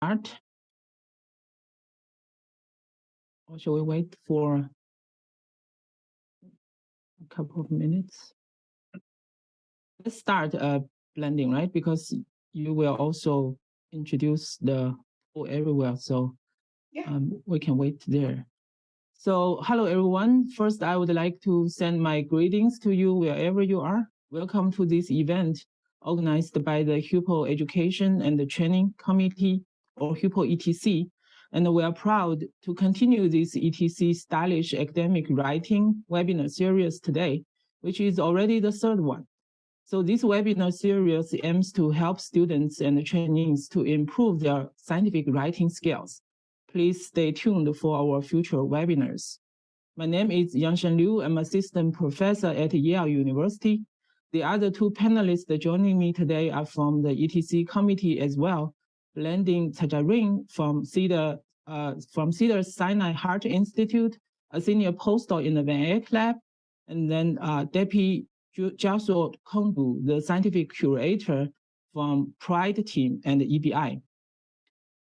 start? Or shall we wait for a couple of minutes? Let's start blending, right? Because you will also introduce the HUPO everywhere, so we can wait there. So hello, everyone. First, I would like to send my greetings to you wherever you are. Welcome to this event organized by the HUPO Education and Training Committee, or HUPO ETC. And we are proud to continue this ETC Stylish Academic Writing webinar series today, which is already the third one. So this webinar series aims to help students and trainees to improve their scientific writing skills. Please stay tuned for our future webinars. My name is Yangshan Liu. I'm assistant professor at Yale University. The other two panelists joining me today are from the ETC committee as well. Blending Tajarin from Cedar Sinai Heart Institute, a senior postdoc in the Van Eyck Lab, and then Deputy Jiaso Kongbu, the scientific curator from PRIDE team and the EBI.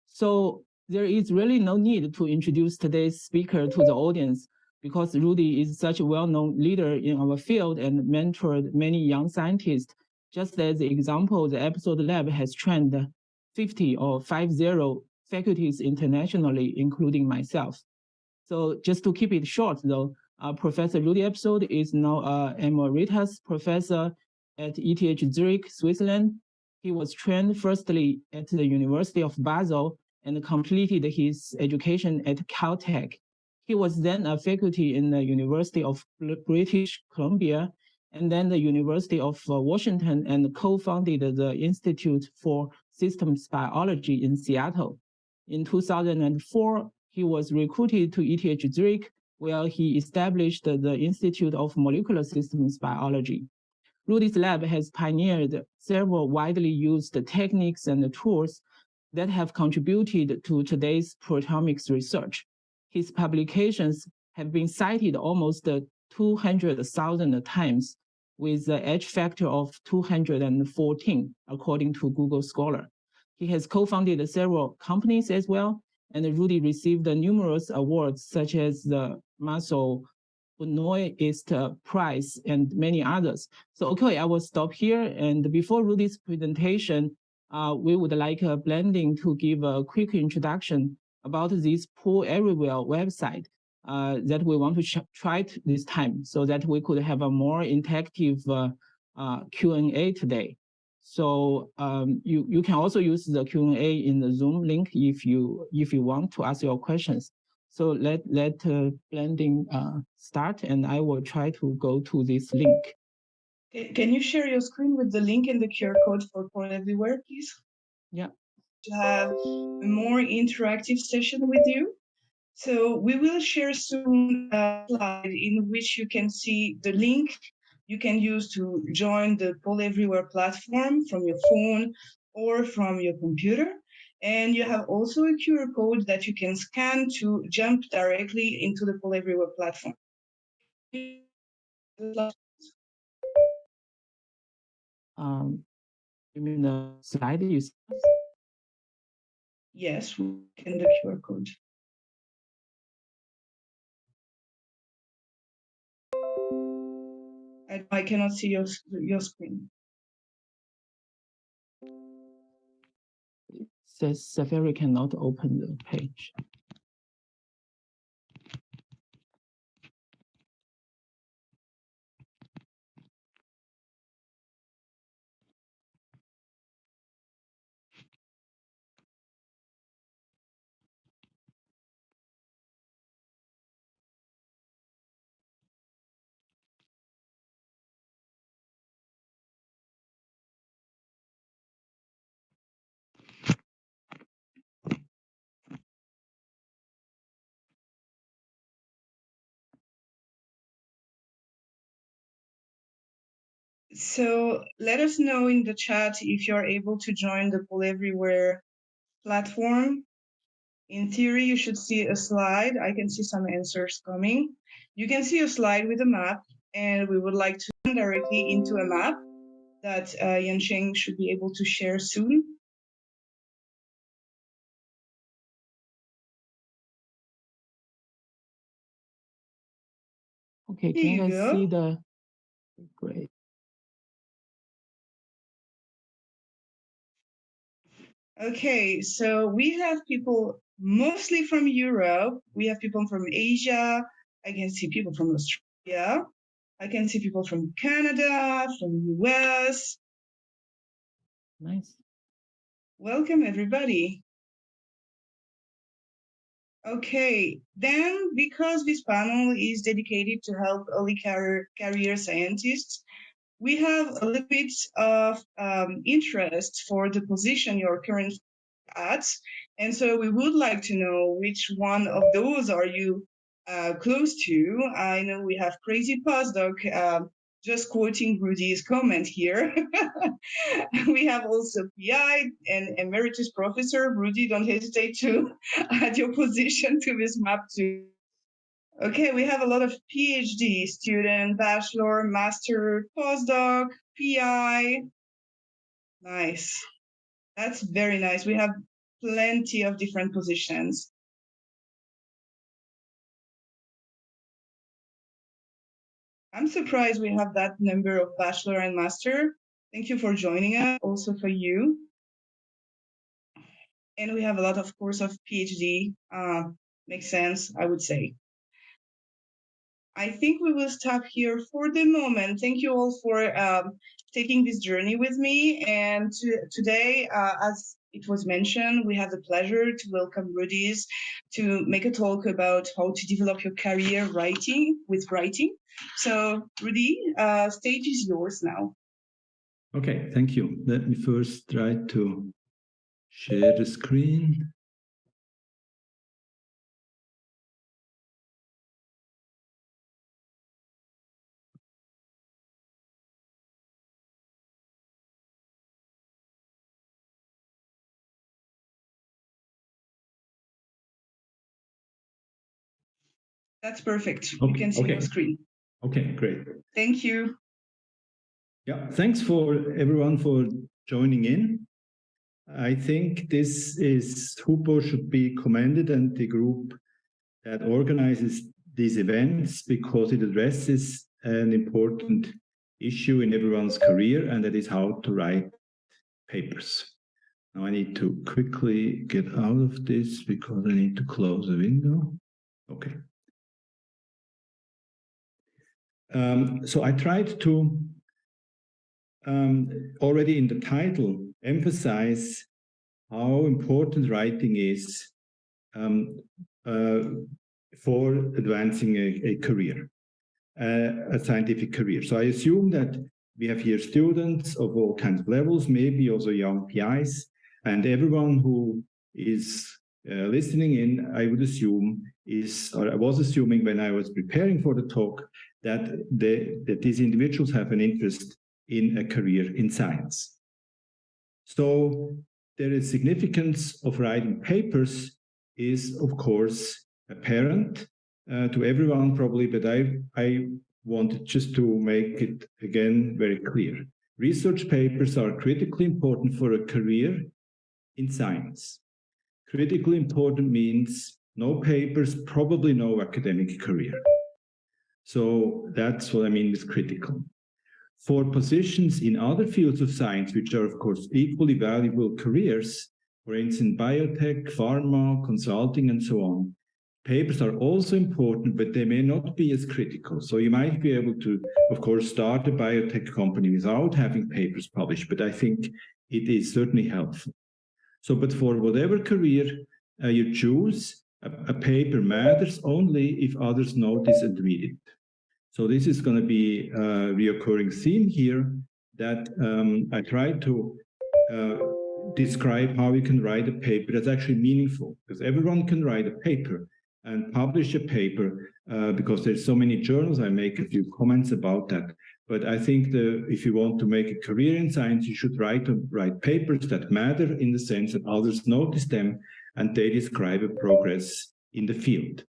So there is really no need to introduce today's speaker to the audience because Rudy is such a well-known leader in our field and mentored many young scientists. Just as the example, the Episode Lab has trained 50 faculties internationally, including myself. So just to keep it short, though, Professor Rudy Episode is now an emeritus professor at ETH Zurich, Switzerland. He was trained firstly at the University of Basel and completed his education at Caltech. He was then a faculty in the University of British Columbia and then the University of Washington, and co-founded the Institute for Systems Biology in Seattle. In 2004, he was recruited to ETH Zurich, where he established the Institute of Molecular Systems Biology. Rudy's lab has pioneered several widely used techniques and tools that have contributed to today's proteomics research. His publications have been cited almost 200,000 times, with the H factor of 214, according to Google Scholar. He has co-founded several companies as well, and Rudy received numerous awards such as the Marshall Benoist Prize and many others. So, okay, I will stop here. And before Rudy's presentation, we would like Blending to give a quick introduction about this Pool Everywhere website that we want to try this time so that we could have a more interactive Q&A today. So you can also use the Q&A in the Zoom link if you want to ask your questions. So let Blending start, and I will try to go to this link. Can you share your screen with the link and the QR code for Pool Everywhere, please? Yeah. To have a more interactive session with you. So we will share soon a slide in which you can see the link you can use to join the Pool Everywhere platform from your phone or from your computer. And you have also a QR code that you can scan to jump directly into the Pool Everywhere platform. You mean the slide you see? Yes, we can the QR code. I cannot see your screen. It says Safari cannot open the page. So let us know in the chat if you're able to join the Pool Everywhere platform. In theory, you should see a slide. I can see some answers coming. You can see a slide with a map, and we would like to turn directly into a map that Yansheng should be able to share soon. Okay, can you guys see the... Great. Okay, so we have people mostly from Europe. We have people from Asia. I can see people from Australia. I can see people from Canada, from US. Nice. Welcome, everybody. Okay, then because this panel is dedicated to help early career scientists, we have a little bit of interest for the position you're currently at. And so we would like to know which one of those are you close to. I know we have Crazy Postdoc, just quoting Rudy's comment here. We have also PI and Emeritus Professor. Rudy, don't hesitate to add your position to this map too. Okay, we have a lot of PhD student, bachelor, master, postdoc, PI. Nice. That's very nice. We have plenty of different positions. I'm surprised we have that number of bachelor and master. Thank you for joining us, also for you. And we have a lot, of course, of PhD. Makes sense, I would say. I think we will stop here for the moment. Thank you all for taking this journey with me. And today, as it was mentioned, we have the pleasure to welcome Rudy's to make a talk about how to develop your career with writing. So, Rudy, stage is yours now. Okay, thank you. Let me first try to share the screen. That's perfect. Okay, you can see your screen. Okay, great. Thank you. Yeah, thanks for everyone for joining in. I think this is HUPO should be commended, and the group that organizes these events, because it addresses an important issue in everyone's career, and that is how to write papers. Now I need to quickly get out of this because I need to close the window. Okay. So I tried to already in the title emphasize how important writing is for advancing a career, a scientific career. So I assume that we have here students of all kinds of levels, maybe also young PIs, and everyone who is listening in, I would assume or I was assuming when I was preparing for the talk, that these individuals have an interest in a career in science. So there is significance of writing papers is, of course, apparent to everyone probably, but I wanted just to make it again very clear. Research papers are critically important for a career in science. Critically important means no papers, probably no academic career. So that's what I mean with critical. For positions in other fields of science, which are, of course, equally valuable careers, for instance, biotech, pharma, consulting, and so on, papers are also important, but they may not be as critical. So you might be able to, of course, start a biotech company without having papers published, but I think it is certainly helpful. So, but for whatever career you choose, a paper matters only if others notice and read it. So this is going to be a reoccurring theme here, that I try to describe how you can write a paper that's actually meaningful, because everyone can write a paper and publish a paper, because there's so many journals. I make a few comments about that. But I think if you want to make a career in science, you should write papers that matter in the sense that others notice them and they describe a progress in the field.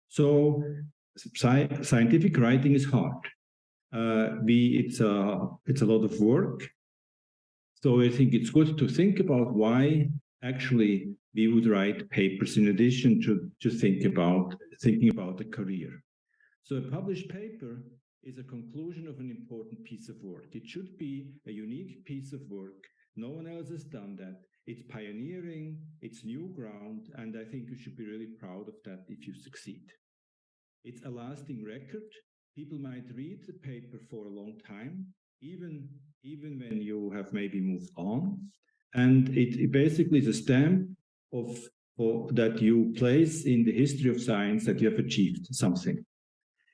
So scientific writing is hard. It's a lot of work. So I think it's good to think about why actually we would write papers in addition to just thinking about a career. So a published paper is a conclusion of an important piece of work. It should be a unique piece of work. No one else has done that. It's pioneering, it's new ground, and I think you should be really proud of that if you succeed. It's a lasting record. People might read the paper for a long time, even when you have maybe moved on. And it basically is a stamp that you place in the history of science that you have achieved something.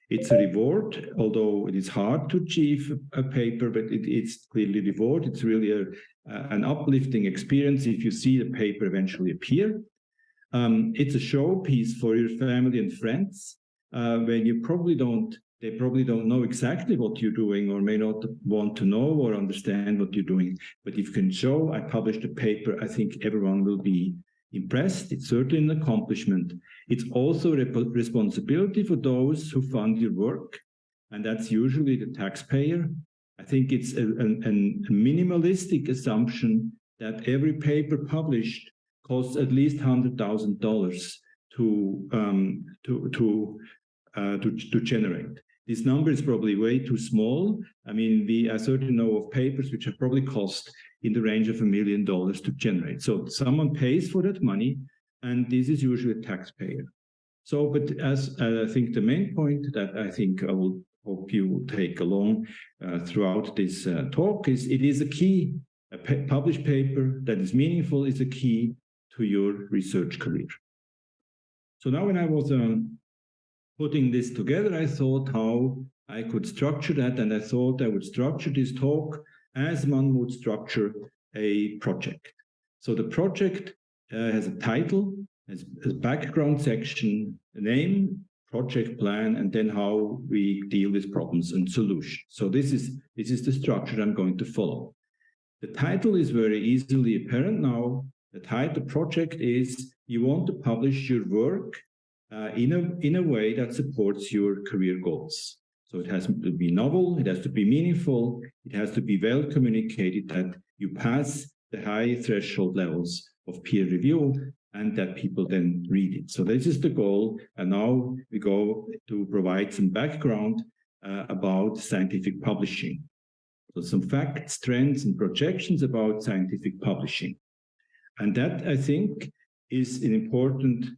It's a reward, although it is hard to achieve a paper, but it's clearly a reward. It's really an uplifting experience if you see the paper eventually appear. It's a showpiece for your family and friends when you they probably don't know exactly what you're doing or may not want to know or understand what you're doing. But if you can show, I published a paper, I think everyone will be impressed. It's certainly an accomplishment. It's also a responsibility for those who fund your work, and that's usually the taxpayer. I think it's a minimalistic assumption that every paper published costs at least $100,000 to generate. This number is probably way too small. I mean, I certainly know of papers which have probably cost in the range of $1 million to generate. So someone pays for that money, and this is usually a taxpayer. So, but as I think the main point that I think I will hope you will take along throughout this talk is it is a key. A published paper that is meaningful is a key to your research career. So now when I was putting this together, I thought how I could structure that, and I thought I would structure this talk as one would structure a project. So the project has a title, has a background section, a name, project plan, and then how we deal with problems and solutions. So this is the structure I'm going to follow. The title is very easily apparent now. The title project is you want to publish your work in a way that supports your career goals. So it has to be novel, it has to be meaningful, it has to be well communicated that you pass the high threshold levels of peer review and that people then read it. So this is the goal. And now we go to provide some background about scientific publishing. So some facts, trends, and projections about scientific publishing. And that, I think, is an important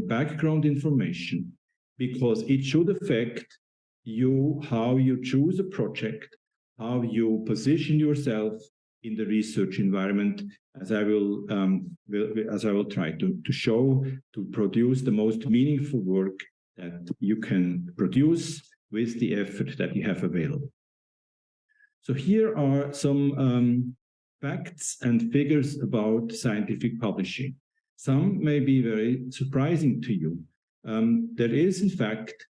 background information because it should affect you, how you choose a project, how you position yourself in the research environment, as I will try to show, to produce the most meaningful work that you can produce with the effort that you have available. So here are some facts and figures about scientific publishing. Some may be very surprising to you. It is in fact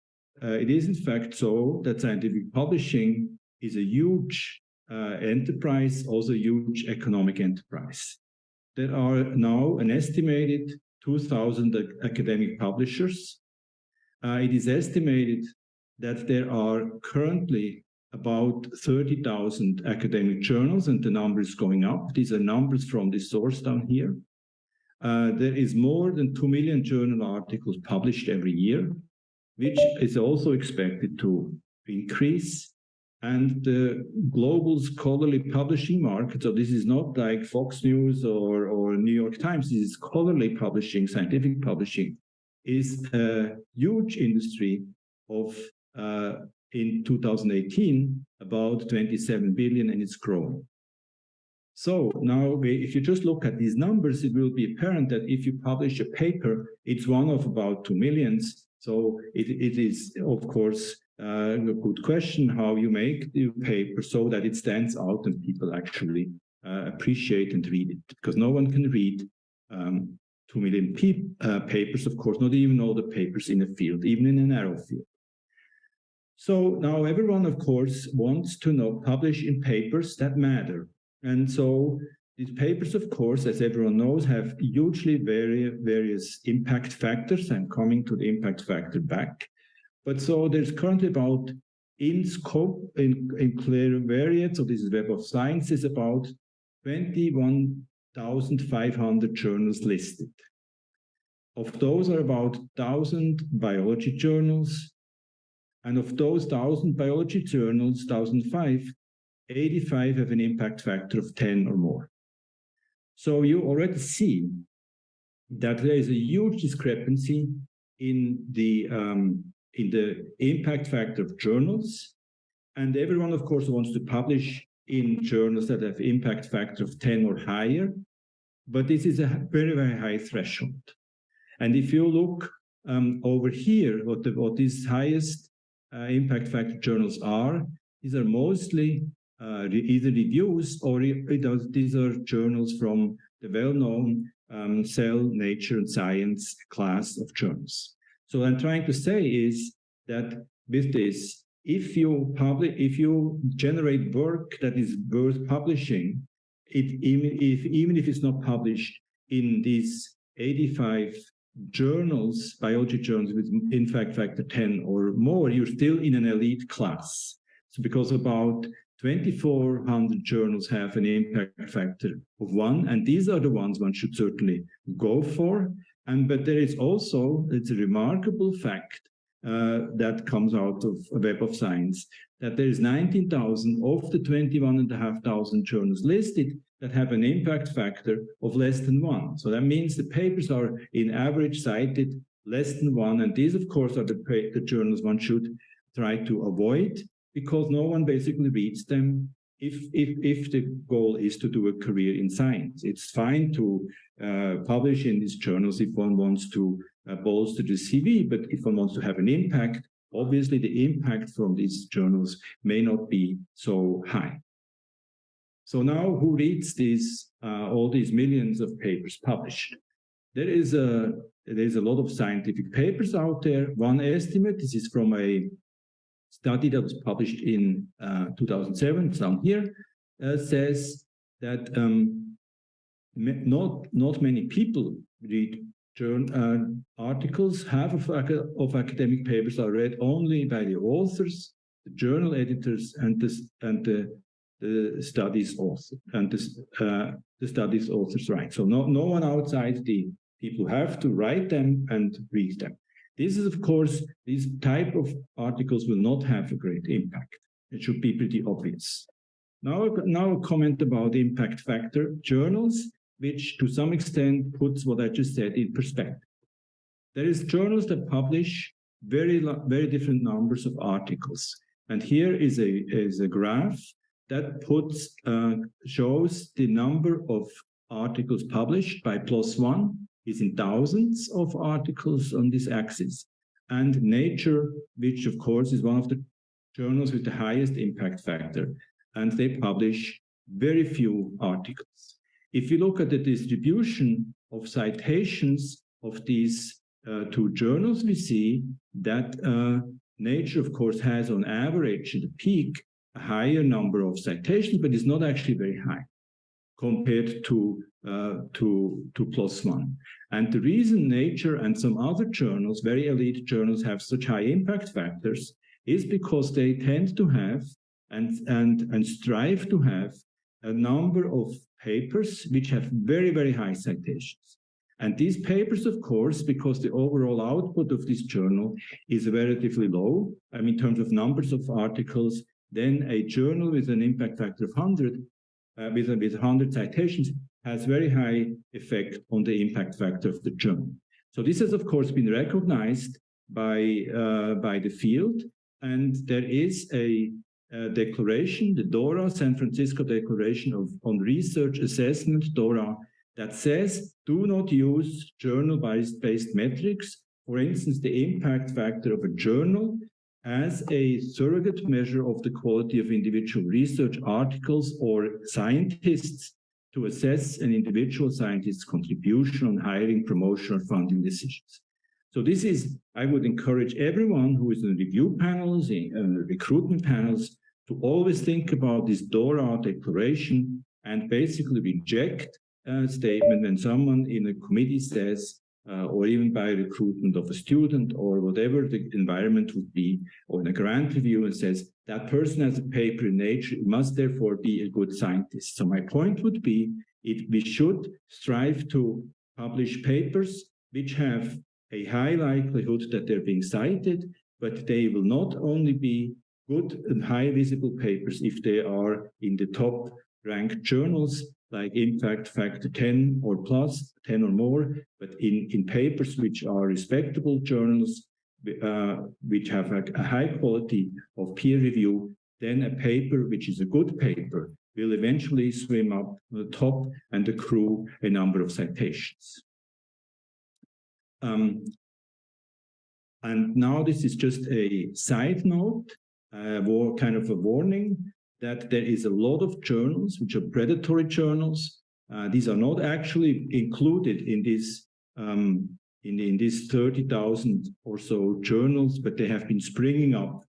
so that scientific publishing is a huge enterprise, also a huge economic enterprise. There are now an estimated 2,000 academic publishers. It is estimated that there are currently about 30,000 academic journals, and the number is going up. These are numbers from this source down here. There is more than 2 million journal articles published every year, which is also expected to increase. And the global scholarly publishing market, so this is not like Fox News or New York Times, this is scholarly publishing, scientific publishing, is a huge industry of in 2018, about 27 billion, and it's growing. So now, if you just look at these numbers, it will be apparent that if you publish a paper, it's one of about 2 millions. So it is, of course, a good question how you make the paper so that it stands out and people actually appreciate and read it. Because no one can read 2 million papers, of course, not even all the papers in a field, even in a narrow field. So now everyone, of course, wants to publish in papers that matter. And so these papers, of course, as everyone knows, have hugely various impact factors. I'm coming to the impact factor back. But so there's currently about, in scope, in Clarivariate, so this is Web of Science, is about 21,500 journals listed. Of those are about 1,000 biology journals, And of those 1,000 biology journals, 1,005, 85 have an impact factor of 10 or more. So you already see that there is a huge discrepancy in the impact factor of journals. And everyone, of course, wants to publish in journals that have impact factor of 10 or higher. But this is a very, very high threshold. And if you look over here, what these highest impact factor journals are, these are mostly either reviews or these are journals from the well-known Cell, Nature, and Science class of journals. So what I'm trying to say is that with this, if you generate work that is worth publishing, even if it's not published in these 85 journals, biology journals with impact factor 10 or more, you're still in an elite class. So because about 2,400 journals have an impact factor of 1, and these are the ones one should certainly go for. But there is also, it's a remarkable fact that comes out of Web of Science, that there is 19,000 of the 21,500 journals listed that have an impact factor of less than 1. So that means the papers are in average cited less than 1, and these of course are the journals one should try to avoid, because no one basically reads them if the goal is to do a career in science. It's fine to publish in these journals if one wants to bolster the CV, but if one wants to have an impact, obviously the impact from these journals may not be so high. So now who reads these all these millions of papers published? There's a lot of scientific papers out there. One estimate, this is from a study that was published in 2007, down here, says that not many people read articles. Half of academic papers are read only by the authors, the journal editors, and the studies author and the studies authors write. So no one outside the people have to write them and read them. This is, of course, these type of articles will not have a great impact. It should be pretty obvious. Now a comment about impact factor journals, which to some extent puts what I just said in perspective. There is journals that publish very different numbers of articles. And here is a graph that shows the number of articles published by +1 is in thousands of articles on this axis. And Nature, which of course is one of the journals with the highest impact factor, and they publish very few articles. If you look at the distribution of citations of these two journals, we see that Nature, of course, has on average at the peak a higher number of citations, but it's not actually very high compared to +1. And the reason Nature and some other journals, very elite journals, have such high impact factors is because they tend to have and strive to have a number of papers which have very, very high citations. And these papers, of course, because the overall output of this journal is relatively low, in terms of numbers of articles, then a journal with an impact factor of 100, with 100 citations, has very high effect on the impact factor of the journal. So this has, of course, been recognized by the field, and there is a declaration, the DORA, San Francisco Declaration on Research Assessment, DORA, that says, do not use journal-based metrics, for instance, the impact factor of a journal, as a surrogate measure of the quality of individual research articles or scientists to assess an individual scientist's contribution on hiring, promotion, or funding decisions. So this is, I would encourage everyone who is in review panels, in recruitment panels, to always think about this DORA declaration and basically reject a statement when someone in a committee says, or even by recruitment of a student or whatever the environment would be, or in a grant review, and says that person has a paper in Nature, must therefore be a good scientist. So my point would be, we should strive to publish papers which have a high likelihood that they're being cited, but they will not only be good and high visible papers if they are in the top ranked journals like Impact Factor 10 or plus, 10 or more, but in papers which are respectable journals, which have a high quality of peer review, then a paper which is a good paper will eventually swim up to the top and accrue a number of citations. And now this is just a side note, kind of a warning that there is a lot of journals which are predatory journals. These are not actually included in this in these 30,000 or so journals, but they have been springing up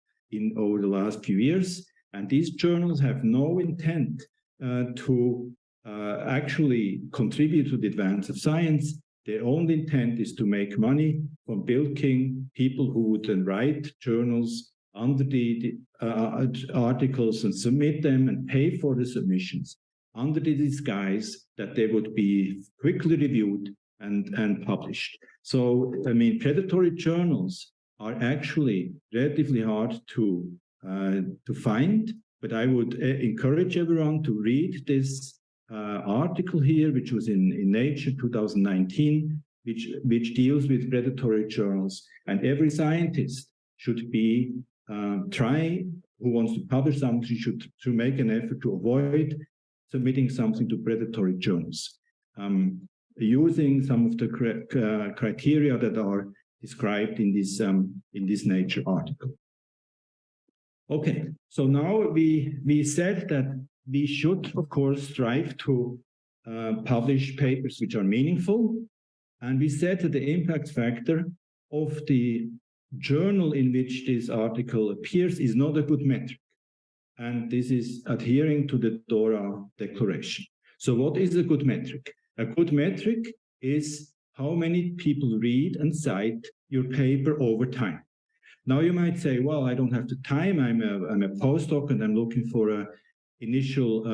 over the last few years. And these journals have no intent to actually contribute to the advance of science. Their only intent is to make money from bilking people who would then write journals under the articles and submit them and pay for the submissions under the disguise that they would be quickly reviewed and published. So, I mean, predatory journals are actually relatively hard to find, but I would encourage everyone to read this article here, which was in Nature 2019, which deals with predatory journals. And every scientist should be who wants to publish something to make an effort to avoid submitting something to predatory journals, using some of the criteria that are described in this Nature article. Okay, so now we said that we should, of course, strive to publish papers which are meaningful, and we said that the impact factor of the journal in which this article appears is not a good metric, and this is adhering to the DORA declaration. So what is a good metric? A good metric is how many people read and cite your paper over time. Now you might say, well, I don't have the time. I'm a postdoc and I'm looking for an initial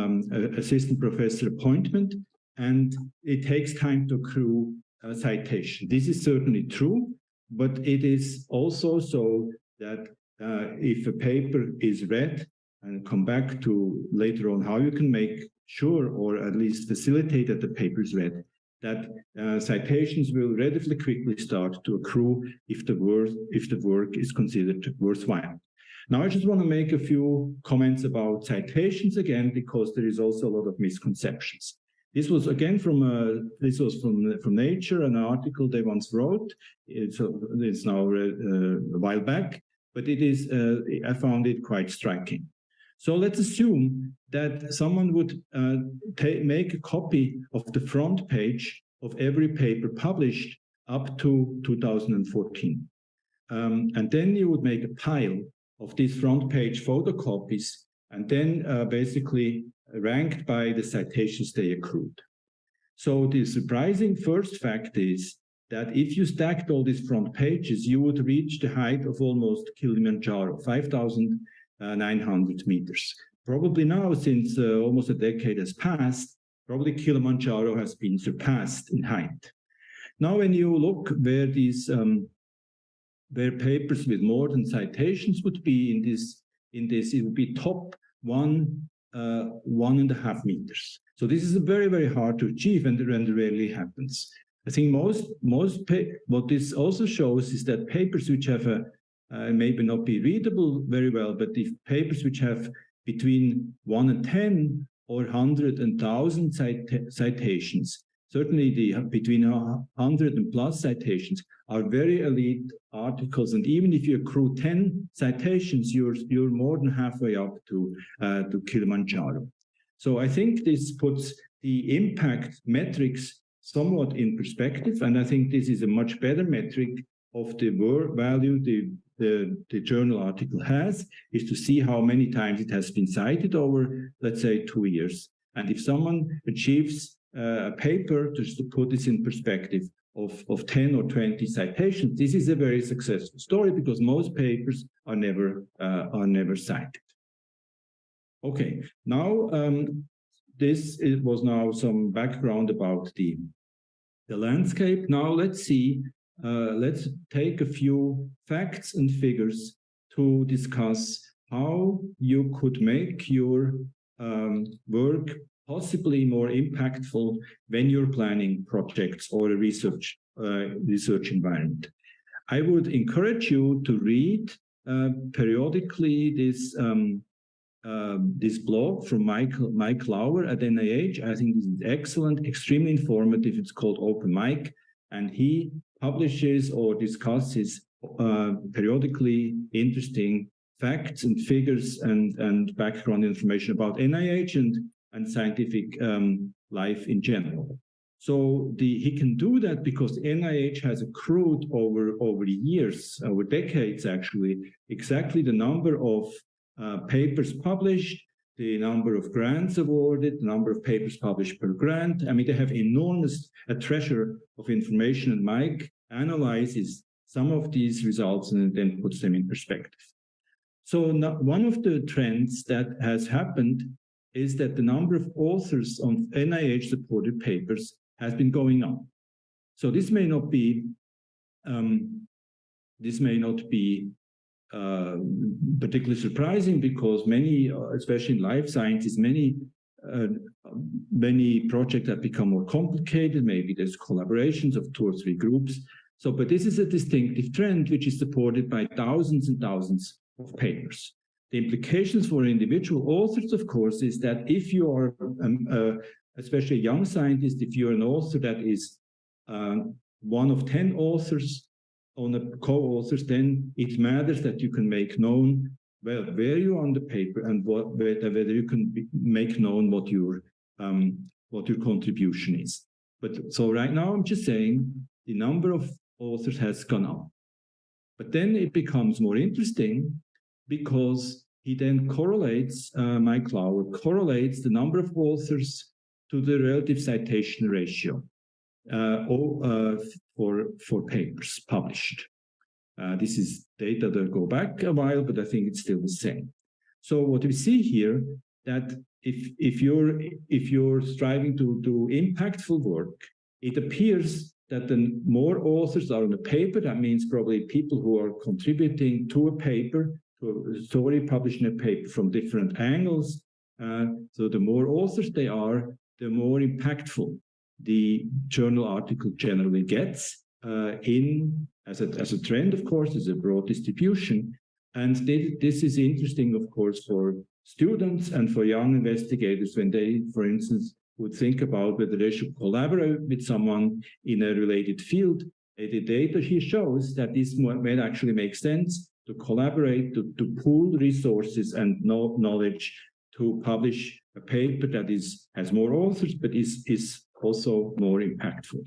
assistant professor appointment, and it takes time to accrue a citation. This is certainly true, but it is also so that if a paper is read, and come back to later on how you can make sure or at least facilitate that the paper is read, that citations will relatively quickly start to accrue if the work is considered worthwhile. Now I just want to make a few comments about citations again, because there is also a lot of misconceptions. This was again from Nature, an article they once wrote. It's now a while back, but it is I found it quite striking. So let's assume that someone would make a copy of the front page of every paper published up to 2014. And then you would make a pile of these front page photocopies and then basically ranked by the citations they accrued. So the surprising first fact is that if you stacked all these front pages, you would reach the height of almost Kilimanjaro, 5,900 meters. Probably now, since almost a decade has passed, probably Kilimanjaro has been surpassed in height. Now, when you look where these where papers with more than citations would be in this, it would be top 1.5 meters. So this is very, very hard to achieve, and rarely happens. I think what this also shows is that papers which have maybe not be readable very well, but if papers which have between 1 and 10 or 100 and 1,000 citations, certainly between 100 and plus citations are very elite articles. And even if you accrue 10 citations, you're more than halfway up to Kilimanjaro. So I think this puts the impact metrics somewhat in perspective, and I think this is a much better metric of the value the journal article has, is to see how many times it has been cited over, let's say, 2 years. And if someone achieves a paper, just to put this in perspective, of 10 or 20 citations, this is a very successful story, because most papers are never cited. Okay, now this was now some background about the landscape. Now let's see let's take a few facts and figures to discuss how you could make your work possibly more impactful when you're planning projects or a research environment. I would encourage you to read periodically this blog from Mike Lauer at NIH. I think this is excellent, extremely informative. It's called Open Mic, and he publishes or discusses periodically interesting facts and figures and background information about NIH and scientific life in general. So he can do that because NIH has accrued over years, over decades actually, exactly the number of papers published, the number of grants awarded, the number of papers published per grant. I mean, they have a treasure of information, and Mike analyzes some of these results and then puts them in perspective. So one of the trends that has happened is that the number of authors on NIH-supported papers has been going up. So this may not be particularly surprising because many, especially in life sciences, many projects have become more complicated. Maybe there's collaborations of 2 or 3 groups. So, but this is a distinctive trend which is supported by thousands and thousands of papers. The implications for individual authors, of course, is that if you are, especially a young scientist, if you're an author that is one of 10 authors on the co-authors, then it matters that you can make known where you are on the paper and whether you can make known what your contribution is. But so right now I'm just saying the number of authors has gone up. But then it becomes more interesting because he then correlates, Mike Lauer correlates the number of authors to the relative citation ratio for papers published. This is data that go back a while, but I think it's still the same. So what we see here, that if you're striving to do impactful work, it appears that the more authors are on a paper, that means probably people who are contributing to a paper, to a story published in a paper from different angles. So the more authors they are, the more impactful the journal article generally gets as a trend, of course, as a broad distribution. And this is interesting, of course, for students and for young investigators when they, for instance, would think about whether they should collaborate with someone in a related field. The data here shows that this might actually make sense to collaborate, to pool resources and knowledge to publish a paper that has more authors, but is also more impactful.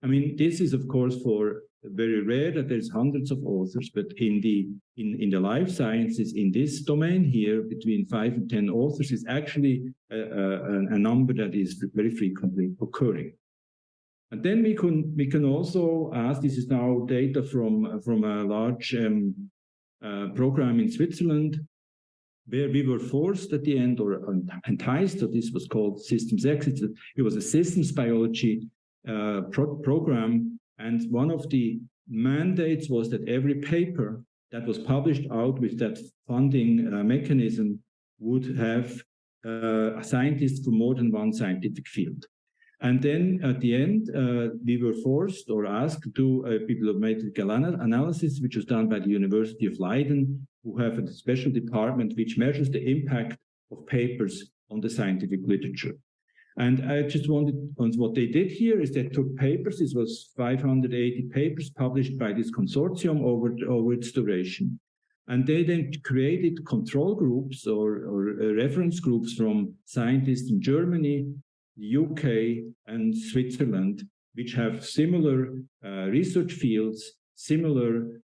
I mean, this is, of course, for very rare that there's hundreds of authors, but in the life sciences, in this domain here, between 5 and 10 authors is actually a number that is very frequently occurring. And then we can also ask, this is now data from a large program in Switzerland, where we were forced at the end, or enticed, so this was called Systems X. It was a systems biology program, and one of the mandates was that every paper that was published out with that funding mechanism would have a scientist from more than one scientific field. And then at the end, we were forced or asked to do a bibliometric analysis, which was done by the University of Leiden, who have a special department which measures the impact of papers on the scientific literature. And I just wanted, what they did here is they took papers, this was 580 papers published by this consortium over its duration. And they then created control groups or reference groups from scientists in Germany, the UK, and Switzerland, which have similar research fields, similar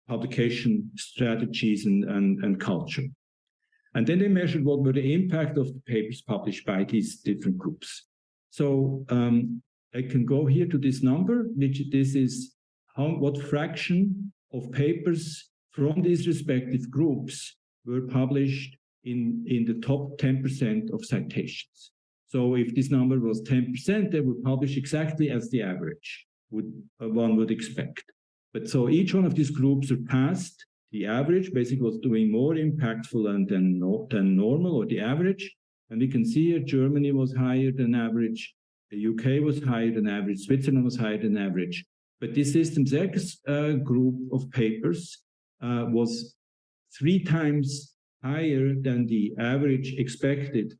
publication strategies and culture. And then they measured what were the impact of the papers published by these different groups. So I can go here to this number, which this is what fraction of papers from these respective groups were published in the top 10% of citations. So if this number was 10%, they would publish exactly as the average. one would expect. But so each one of these groups surpassed the average, basically was doing more impactful than normal or the average. And we can see here Germany was higher than average, the UK was higher than average, Switzerland was higher than average. But this Systems X group of papers was 3 times higher than the average expected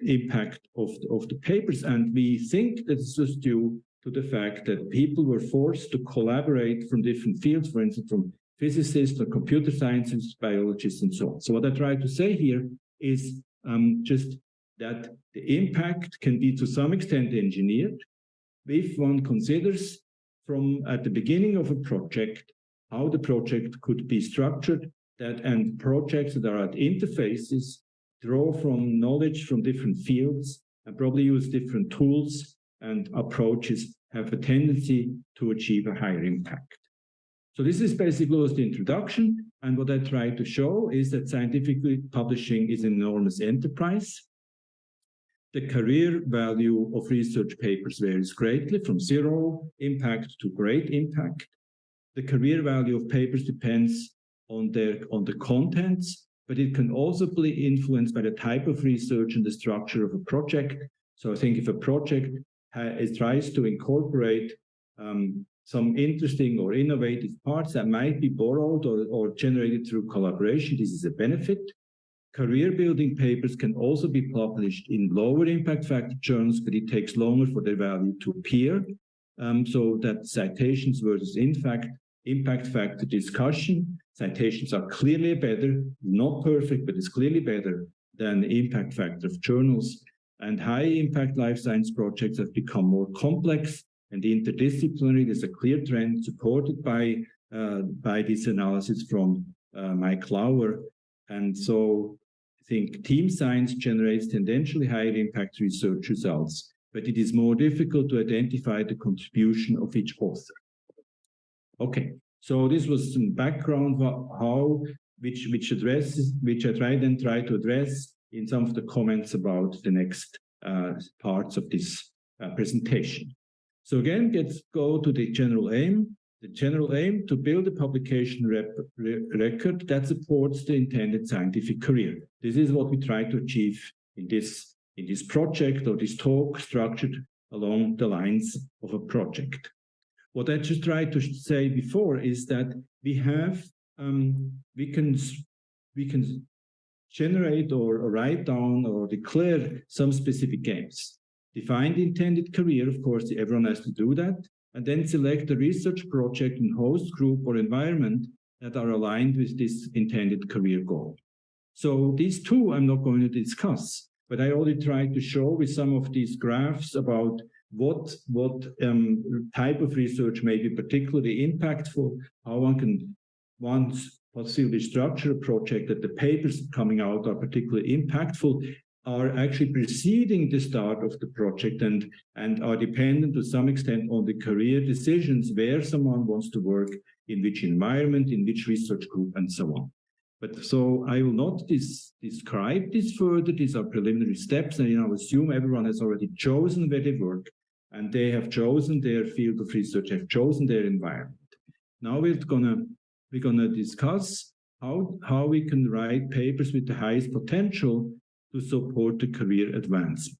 impact of the papers. And we think that this was due to the fact that people were forced to collaborate from different fields, for instance, from physicists or computer scientists, biologists, and so on. So what I try to say here is just that the impact can be to some extent engineered if one considers from at the beginning of a project how the project could be structured, and projects that are at interfaces draw from knowledge from different fields and probably use different tools and approaches have a tendency to achieve a higher impact. So this is basically the introduction, and what I try to show is that scientific publishing is an enormous enterprise. The career value of research papers varies greatly from 0 impact to great impact. The career value of papers depends on the contents, but it can also be influenced by the type of research and the structure of a project. So I think if a project tries to incorporate some interesting or innovative parts that might be borrowed or generated through collaboration, this is a benefit. Career building papers can also be published in lower impact factor journals, but it takes longer for their value to appear. So that citations versus impact factor discussion, citations are clearly better, not perfect, but it's clearly better than the impact factor of journals. And high impact life science projects have become more complex and interdisciplinary. There's a clear trend supported by this analysis from Mike Lauer. And so I think team science generates tendentially higher impact research results, but it is more difficult to identify the contribution of each author. Okay, so this was some background which I try to address in some of the comments about the next parts of this presentation. So again, let's go to the general aim. The general aim to build a publication record that supports the intended scientific career. This is what we try to achieve in this project or this talk, structured along the lines of a project. What I just tried to say before is that we can generate or write down or declare some specific aims. Define the intended career, of course, everyone has to do that, and then select a research project and host group or environment that are aligned with this intended career goal. So these two I'm not going to discuss, but I already tried to show with some of these graphs about what type of research may be particularly impactful, how one can possibly structure a project that the papers coming out are particularly impactful, are actually preceding the start of the project and are dependent to some extent on the career decisions where someone wants to work, in which environment, in which research group, and so on. But so I will not describe this further. These are preliminary steps, and I assume everyone has already chosen where they work, and they have chosen their field of research, have chosen their environment. Now we're gonna discuss how we can write papers with the highest potential to support the career advancement.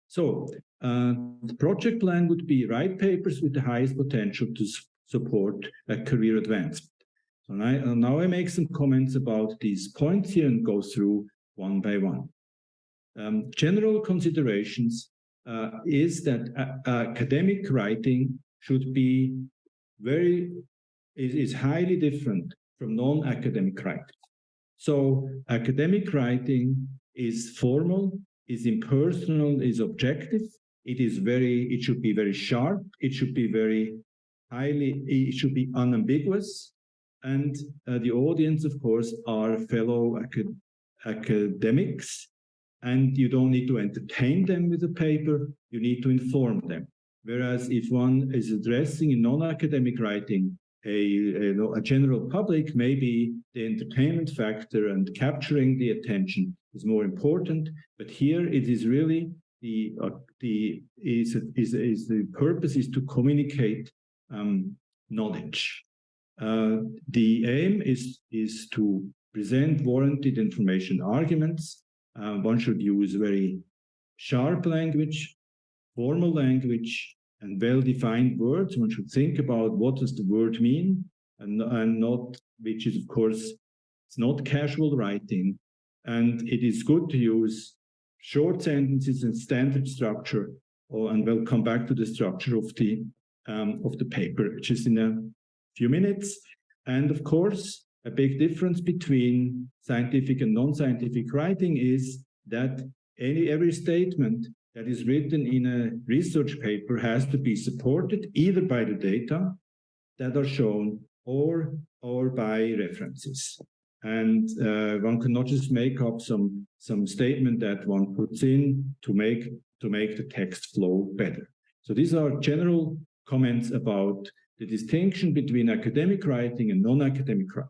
So the project plan would be write papers with the highest potential to support a career advancement. So now I make some comments about these points here and go through one by one. General considerations is that academic writing should be is highly different from non-academic writing. So academic writing is formal, is impersonal, is objective. It should be very sharp. It should be it should be unambiguous. And the audience, of course, are fellow academics, and you don't need to entertain them with a paper, you need to inform them. Whereas if one is addressing in non-academic writing a general public, maybe the entertainment factor and capturing the attention is more important. But here it is really the purpose is to communicate knowledge. The aim is to present warranted information arguments. One should use very sharp language, formal language, and well-defined words. One should think about what does the word mean, and not, which is of course, it's not casual writing. And it is good to use short sentences and standard structure, and we'll come back to the structure of the paper, which is in a few minutes. And of course, a big difference between scientific and non-scientific writing is that every statement that is written in a research paper has to be supported either by the data that are shown or by references. And one cannot just make up some statement that one puts in to make the text flow better. So these are general comments about the distinction between academic writing and non-academic writing.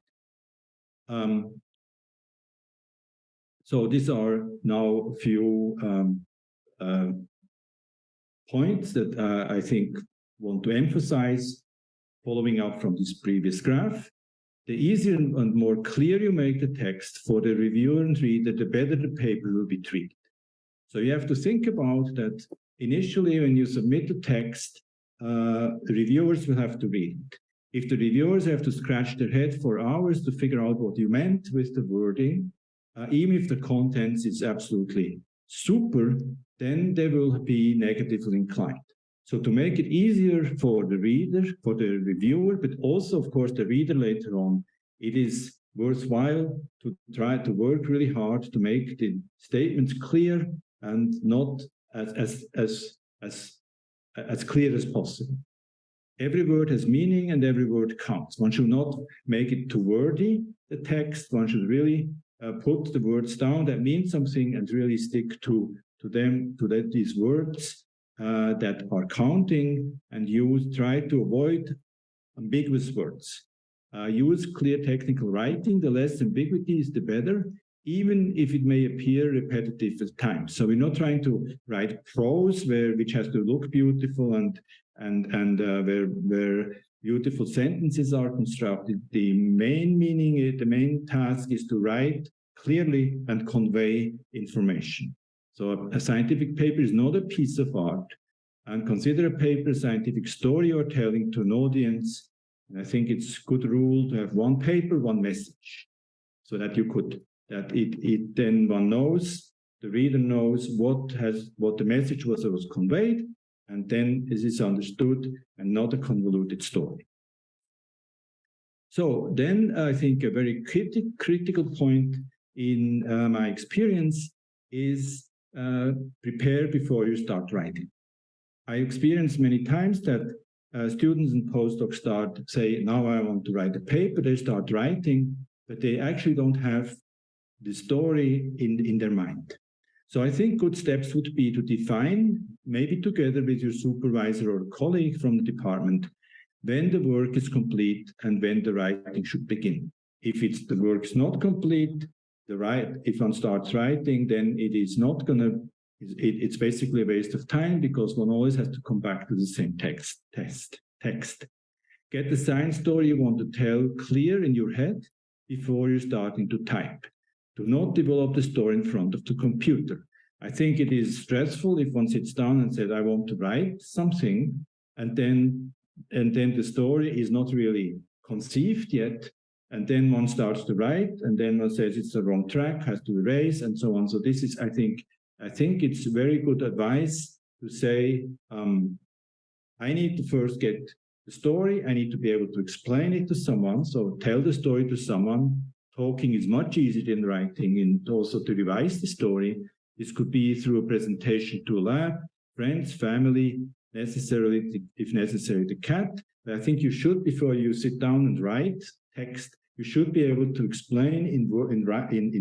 So these are now a few points that I think want to emphasize, following up from this previous graph. The easier and more clear you make the text for the reviewer and reader, the better the paper will be treated. So you have to think about that initially when you submit the text, the reviewers will have to read it. If the reviewers have to scratch their head for hours to figure out what you meant with the wording, even if the contents is absolutely super, then they will be negatively inclined. So to make it easier for the reader, for the reviewer, but also, of course, the reader later on, it is worthwhile to try to work really hard to make the statements clear and not as clear as possible. Every word has meaning and every word counts. One should not make it too wordy, the text. One should really put the words down that mean something and really stick to these words that are counting, and try to avoid ambiguous words. Use clear technical writing. The less ambiguity is, the better, even if it may appear repetitive at times. So we're not trying to write prose which has to look beautiful and where beautiful sentences are constructed. The main meaning, the main task is to write clearly and convey information. So a scientific paper is not a piece of art. And consider a paper a scientific story you're telling to an audience. And I think it's a good rule to have one paper, one message, so that then one knows, the reader knows what the message was conveyed, and then it is understood and not a convoluted story. So then I think a very critical point in my experience is prepare before you start writing. I experienced many times that students and postdocs say, now I want to write a paper, they start writing, but they actually don't have the story in their mind. So I think good steps would be to define, maybe together with your supervisor or colleague from the department, when the work is complete and when the writing should begin. If the work is not complete, if one starts writing, then it is not going to, it's basically a waste of time, because one always has to come back to the same text. Get the science story you want to tell clear in your head before you're starting to type. Do not develop the story in front of the computer. I think it is stressful if one sits down and says, I want to write something, and then the story is not really conceived yet, and then one starts to write, and then one says it's the wrong track, has to erase, and so on. So this is, I think it's very good advice to say, I need to first get the story, I need to be able to explain it to someone, so tell the story to someone. Talking is much easier than writing, and also to revise the story. This could be through a presentation to a lab, friends, family, if necessary, the cat. But I think you should, before you sit down and write text, you should be able to explain in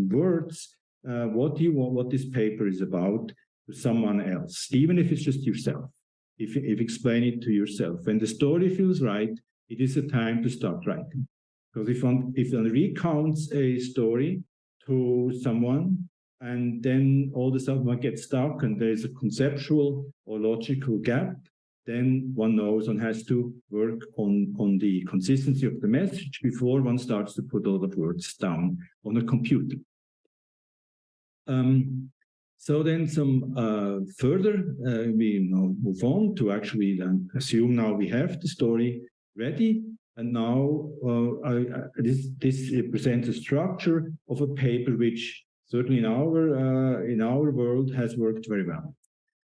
words what this paper is about to someone else, even if it's just yourself. If explain it to yourself. When the story feels right, it is a time to start writing. Because if one recounts a story to someone, and then all of a sudden one gets stuck and there's a conceptual or logical gap, then one knows one has to work on the consistency of the message before one starts to put all the words down on a computer. So then some further, we move on to actually then assume now we have the story ready, and now this presents a structure of a paper which certainly in our world has worked very well.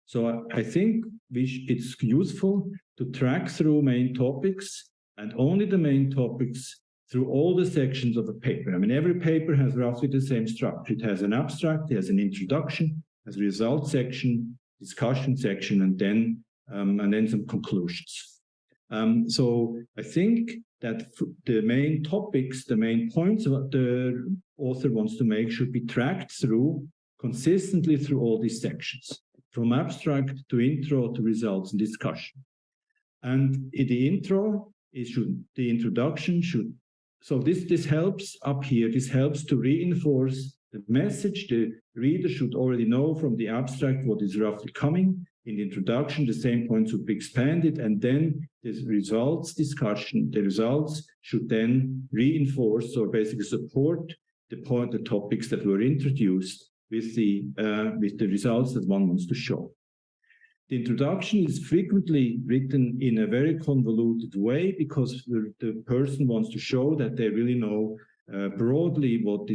So I think it's useful to track through main topics and only the main topics through all the sections of a paper. I mean, every paper has roughly the same structure. It has an abstract, it has an introduction, has a result section, discussion section, and then some conclusions. So I think that the main topics, the main points what the author wants to make should be tracked through consistently through all these sections, from abstract to intro to results and discussion. And in the intro, the introduction should, so this helps up here, this helps to reinforce the message. The reader should already know from the abstract what is roughly coming. In the introduction, the same points would be expanded, and then the results discussion, the results should then reinforce or basically support the topics that were introduced with the results that one wants to show. The introduction is frequently written in a very convoluted way because the person wants to show that they really know broadly what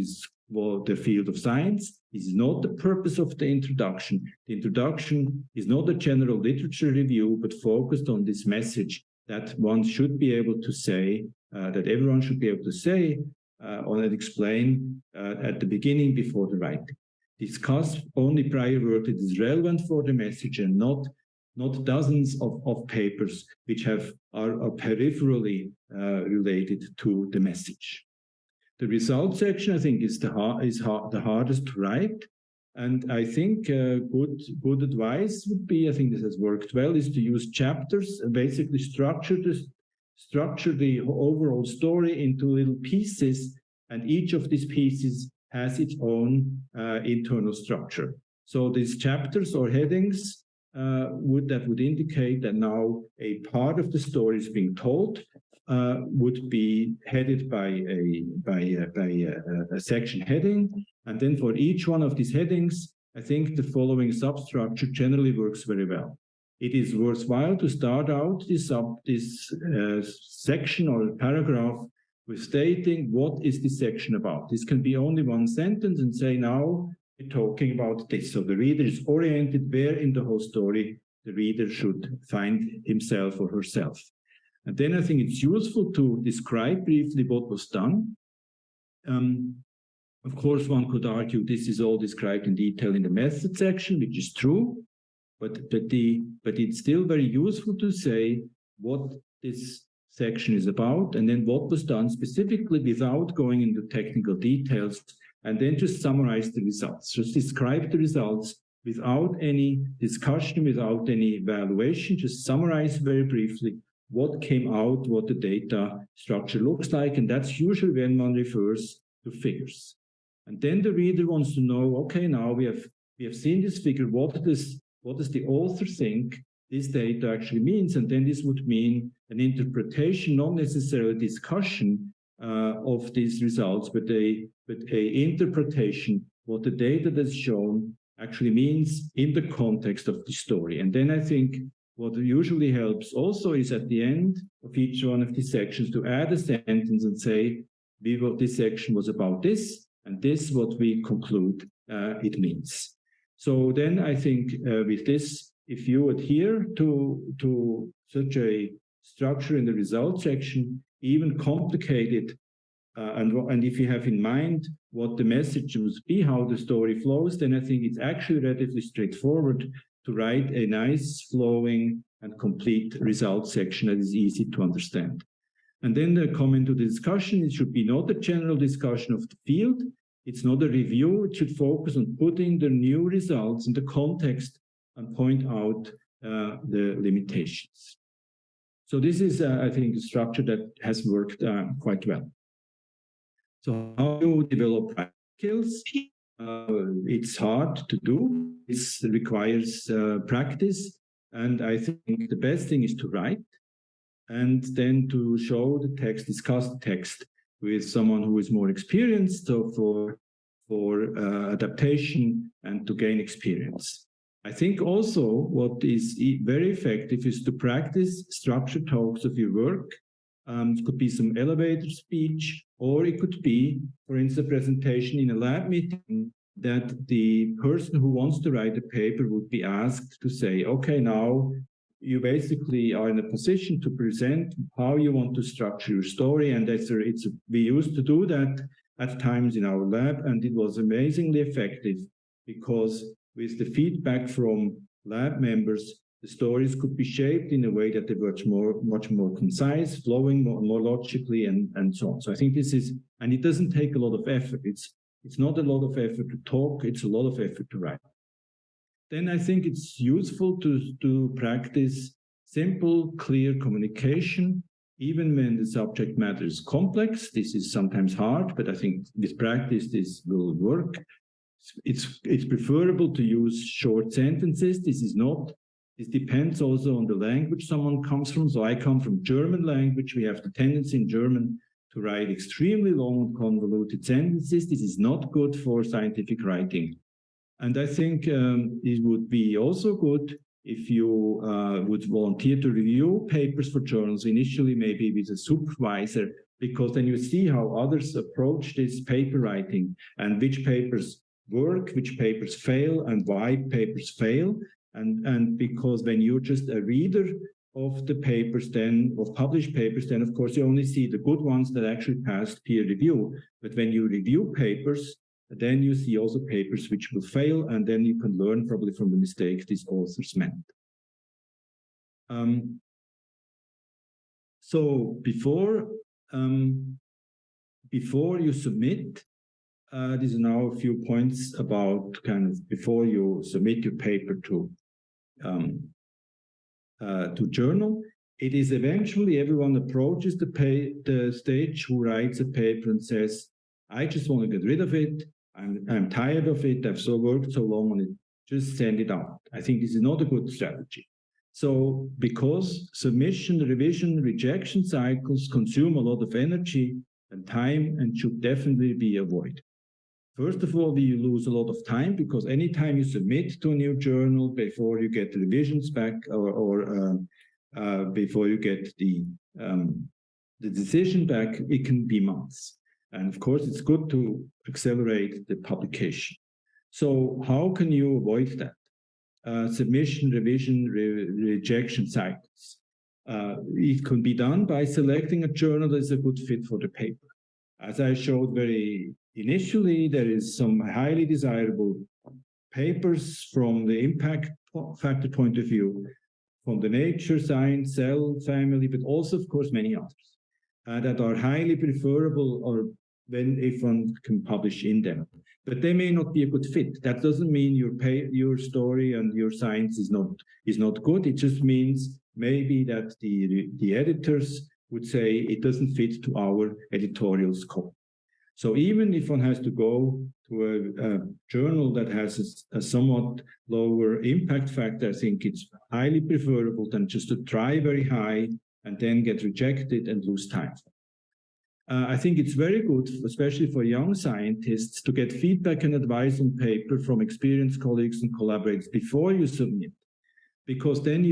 the field of science. This is not the purpose of the introduction. The introduction is not a general literature review, but focused on this message that one should be able to say, that everyone should be able to say or explain at the beginning before the writing. Discuss only prior work that is relevant for the message and not dozens of papers which are peripherally related to the message. The result section, I think, is the hardest to write. And I think good advice would be, I think this has worked well, is to use chapters and basically structure the overall story into little pieces, and each of these pieces has its own internal structure. So these chapters or headings would indicate that now a part of the story is being told, would be headed by a section heading, and then for each one of these headings, I think the following substructure generally works very well. It is worthwhile to start out this section or paragraph with stating what is this section about. This can be only one sentence and say, now we're talking about this. So the reader is oriented where in the whole story the reader should find himself or herself. And then I think it's useful to describe briefly what was done. Of course, one could argue this is all described in detail in the method section, which is true, but it's still very useful to say what this section is about, and then what was done specifically without going into technical details, and then just summarize the results. Just describe the results without any discussion, without any evaluation, just summarize very briefly what came out, what the data structure looks like, and that's usually when one refers to figures. And then the reader wants to know, okay, now we have seen this figure, what does the author think this data actually means? And then this would mean an interpretation, not necessarily discussion of these results, but a interpretation what the data that's shown actually means in the context of the story. And then I think what usually helps also is at the end of each one of these sections to add a sentence and say, this section was about this, and this what we conclude it means. So then I think with this, if you adhere to such a structure in the results section, even complicated, and if you have in mind what the message must be, how the story flows, then I think it's actually relatively straightforward to write a nice, flowing, and complete results section that is easy to understand. And then the comment to the discussion, it should be not a general discussion of the field, it's not a review, it should focus on putting the new results in the context and point out the limitations. So this is, I think, a structure that has worked quite well. So how do you develop skills? It's hard to do. It requires practice. And I think the best thing is to write and then to show the text, discuss the text with someone who is more experienced, so for adaptation and to gain experience. I think also what is very effective is to practice structured talks of your work. It could be some elevator speech, or it could be, for instance, a presentation in a lab meeting that the person who wants to write a paper would be asked to say, okay, now you basically are in a position to present how you want to structure your story. And we used to do that at times in our lab, and it was amazingly effective because with the feedback from lab members, the stories could be shaped in a way that they were much more concise, flowing more logically, and so on. So I think this is, and it doesn't take a lot of effort. It's not a lot of effort to talk, it's a lot of effort to write. Then I think it's useful to practice simple, clear communication, even when the subject matter is complex. This is sometimes hard, but I think with practice this will work. It's preferable to use short sentences. This depends also on the language someone comes from. So I come from German language. We have the tendency in German to write extremely long, convoluted sentences. This is not good for scientific writing. And I think it would be also good if you would volunteer to review papers for journals, initially maybe with a supervisor, because then you see how others approach this paper writing and which papers work, which papers fail, and why papers fail. And because when you're just a reader of the papers, then of published papers, then of course you only see the good ones that actually passed peer review. But when you review papers, then you see also papers which will fail, and then you can learn probably from the mistakes these authors made. So before you submit, these are now a few points about kind of before you submit your paper to journal. It is eventually everyone approaches the stage who writes a paper and says, I just want to get rid of it. I'm tired of it. I've worked so long on it. Just send it out. I think this is not a good strategy. So because submission, revision, rejection cycles consume a lot of energy and time and should definitely be avoided. First of all, you lose a lot of time because anytime you submit to a new journal before you get the revisions back or before you get the decision back, it can be months. And of course, it's good to accelerate the publication. So how can you avoid that? Submission, revision, rejection cycles. It can be done by selecting a journal that is a good fit for the paper. As I showed very initially, there is some highly desirable papers from the impact factor point of view, from the nature, science, cell family, but also, of course, many others that are highly preferable or if one can publish in them. But they may not be a good fit. That doesn't mean your story and your science is not good. It just means maybe that the editors would say it doesn't fit to our editorial scope. So even if one has to go to a journal that has a somewhat lower impact factor, I think it's highly preferable than just to try very high and then get rejected and lose time. I think it's very good, especially for young scientists, to get feedback and advice on paper from experienced colleagues and collaborators before you submit, because then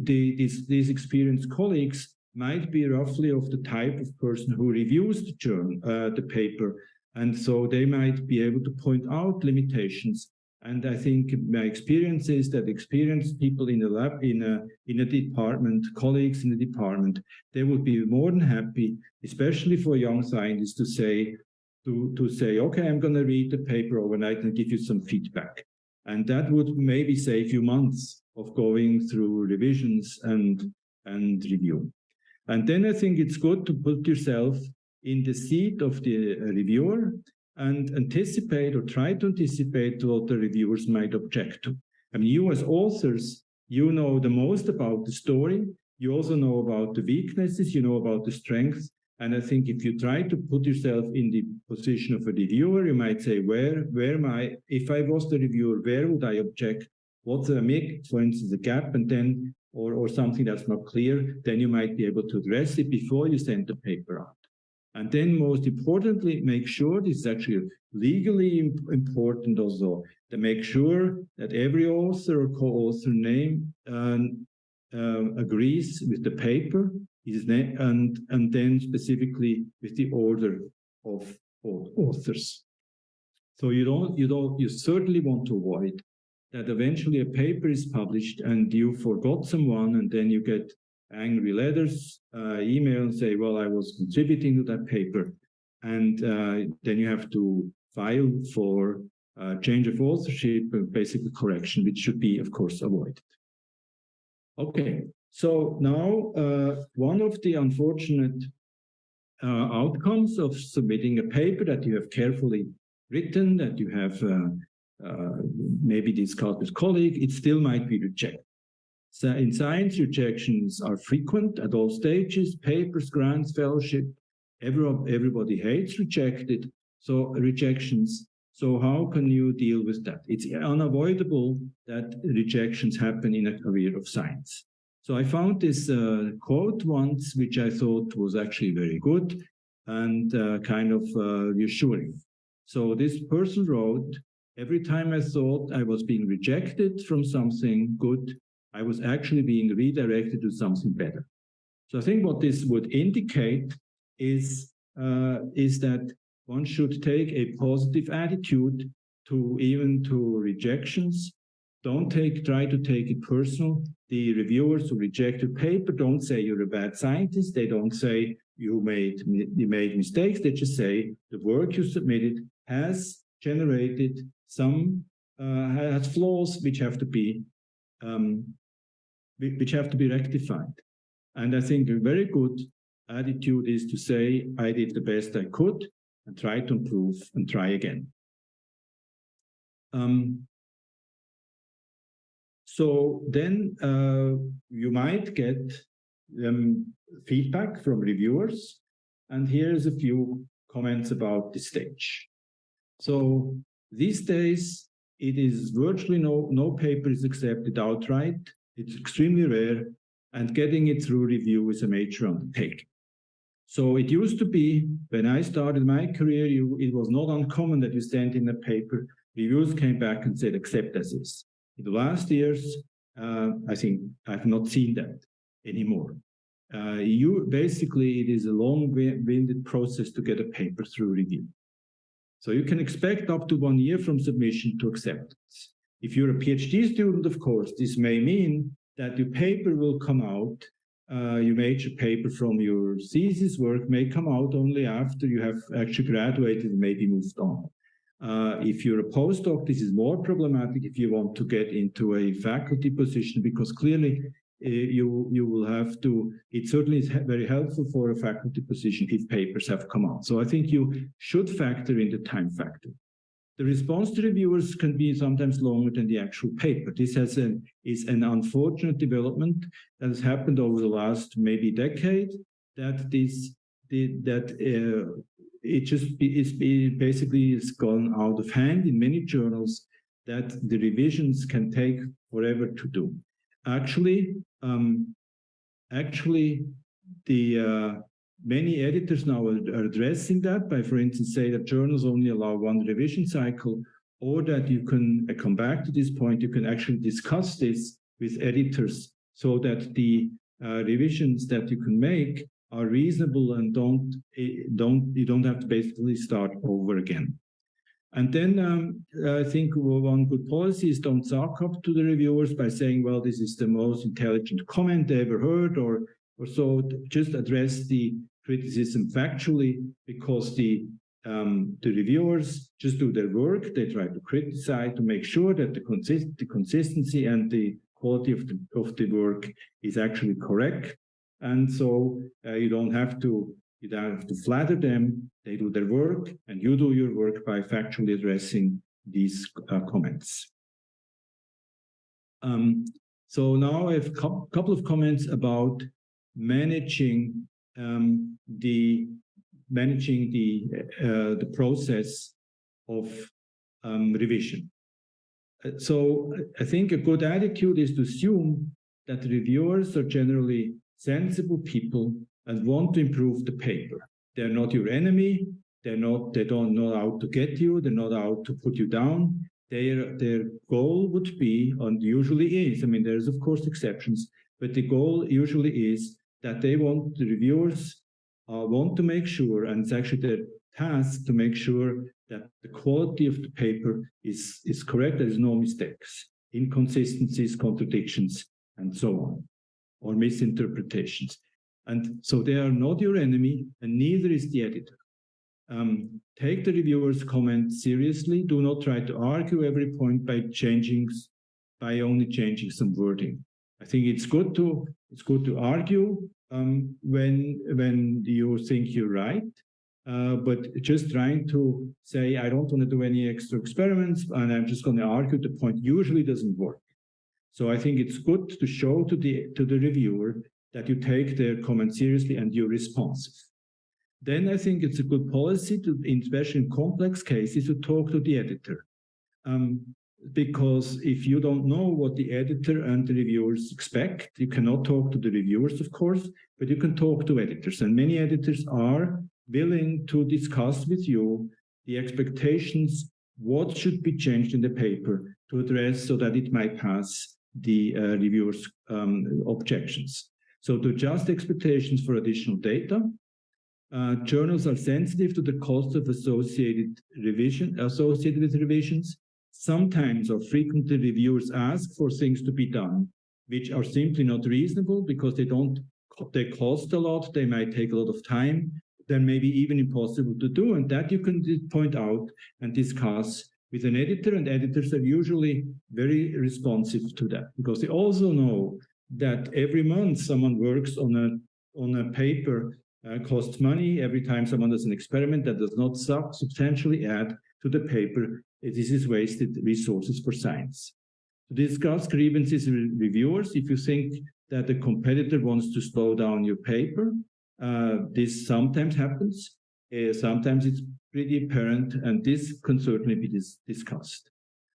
these experienced colleagues might be roughly of the type of person who reviews the paper, and so they might be able to point out limitations. And I think my experience is that experienced people in a lab, in a department, colleagues in the department, they would be more than happy, especially for young scientists, to say, okay, I'm going to read the paper overnight and give you some feedback. And that would maybe save you months of going through revisions and review. And then I think it's good to put yourself in the seat of the reviewer and anticipate or try to anticipate what the reviewers might object to. I mean, you as authors, you know the most about the story. You also know about the weaknesses, you know about the strengths. And I think if you try to put yourself in the position of a reviewer, you might say, if I was the reviewer, where would I object? What I make, for instance, a gap, and then, or something that's not clear, then you might be able to address it before you send the paper out. And then most importantly, make sure, this is actually legally important also, to make sure that every author or co-author name agrees with the paper, and then specifically with the order of authors. So you certainly want to avoid that eventually a paper is published and you forgot someone, and then you get angry letters, email, and say, well, I was contributing to that paper. And then you have to file for change of authorship and basically correction, which should be, of course, avoided. Okay, so now one of the unfortunate outcomes of submitting a paper that you have carefully written, that you have maybe discussed with colleague, it still might be rejected. So in science, rejections are frequent at all stages, papers, grants, fellowship. Everybody hates rejections. So how can you deal with that? It's unavoidable that rejections happen in a career of science. So I found this quote once, which I thought was actually very good and kind of reassuring. So this person wrote, every time I thought I was being rejected from something good, I was actually being redirected to something better. So I think what this would indicate is that one should take a positive attitude to rejections. Don't try to take it personal. The reviewers who reject your paper don't say you're a bad scientist. They don't say you made mistakes. They just say the work you submitted has generated some has flaws which have to be rectified. And I think a very good attitude is to say, I did the best I could and try to improve and try again. So then you might get feedback from reviewers. And here's a few comments about this stage. So these days, it is virtually no paper is accepted outright. It's extremely rare, and getting it through review is a major undertaking. So it used to be, when I started my career, it was not uncommon that you sent in a paper, reviewers came back and said, accept as is. In the last years, I think I've not seen that anymore. Basically, it is a long-winded process to get a paper through review. So you can expect up to 1 year from submission to acceptance. If you're a PhD student, of course, this may mean that your paper will come out, your major paper from your thesis work may come out only after you have actually graduated and maybe moved on. If you're a postdoc, this is more problematic if you want to get into a faculty position, because clearly you will have to, it certainly is very helpful for a faculty position if papers have come out. So I think you should factor in the time factor. The response to reviewers can be sometimes longer than the actual paper. This is an unfortunate development that has happened over the last maybe decade, that it basically has gone out of hand in many journals, that the revisions can take forever to do. Actually, many editors now are addressing that by, for instance, say that journals only allow 1 revision cycle, or that you can come back to this point, you can actually discuss this with editors so that the revisions that you can make are reasonable and you don't have to basically start over again. And then I think one good policy is don't suck up to the reviewers by saying, well, this is the most intelligent comment they ever heard, or so. Just address the criticism factually, because the reviewers just do their work. They try to criticize to make sure that the consistency and the quality of the work is actually correct. And so you don't have to flatter them. They do their work, and you do your work by factually addressing these comments. So now I have a couple of comments about managing the managing the process of revision. So I think a good attitude is to assume that reviewers are generally sensible people and want to improve the paper. They're not your enemy. They don't know how to get you. They're not out to put you down. Their goal would be, and usually is, I mean, there's of course exceptions, but the goal usually is that they want, the reviewers want to make sure, and it's actually their task to make sure that the quality of the paper is correct, there is no mistakes, inconsistencies, contradictions, and so on, or misinterpretations. And so they are not your enemy, and neither is the editor. Take the reviewer's comment seriously. Do not try to argue every point by only changing some wording. I think it's good to argue when you think you're right. But just trying to say, I don't want to do any extra experiments and I'm just going to argue the point usually doesn't work. So I think it's good to show to the reviewer that you take their comment seriously and you're responsive. Then I think it's a good policy, especially in complex cases, to talk to the editor. Because if you don't know what the editor and the reviewers expect, you cannot talk to the reviewers, of course, but you can talk to editors. And many editors are willing to discuss with you the expectations, what should be changed in the paper to address so that it might pass the reviewers' objections. So to adjust expectations for additional data. Journals are sensitive to the cost of associated with revisions. Sometimes or frequently reviewers ask for things to be done, which are simply not reasonable because they cost a lot, they might take a lot of time, they're maybe even impossible to do, and that you can point out and discuss with an editor, and editors are usually very responsive to that because they also know that every month someone works on a paper costs money. Every time someone does an experiment that does not substantially add to the paper, this is wasted resources for science. To discuss grievances with reviewers, if you think that a competitor wants to slow down your paper, this sometimes happens. Sometimes it's pretty apparent, and this can certainly be discussed.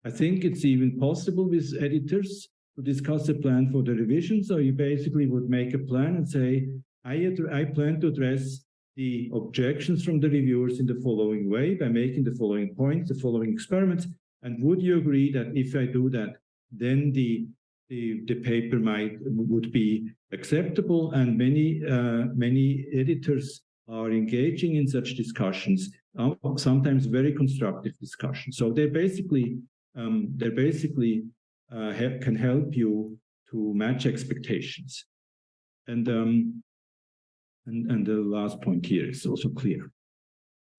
I think it's even possible with editors to discuss a plan for the revision. So you basically would make a plan and say, I plan to address the objections from the reviewers in the following way by making the following points, the following experiments. And would you agree that if I do that, then the paper would be acceptable? And many editors are engaging in such discussions, sometimes very constructive discussions. So they basically can help you to match expectations. And the last point here is also clear.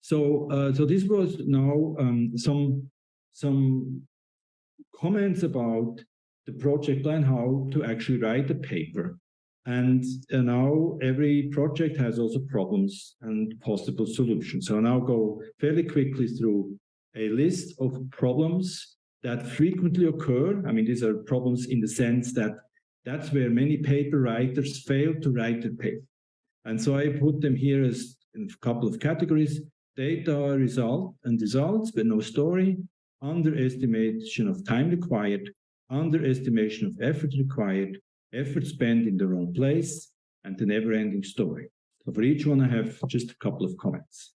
So this was now some comments about the project plan, how to actually write a paper. And now every project has also problems and possible solutions. So I'll now go fairly quickly through a list of problems that frequently occur. I mean, these are problems in the sense that that's where many paper writers fail to write their paper. And so I put them here as in a couple of categories: data, results, but no story, underestimation of time required, underestimation of effort required, effort spent in the wrong place, and the never-ending story. So for each one, I have just a couple of comments.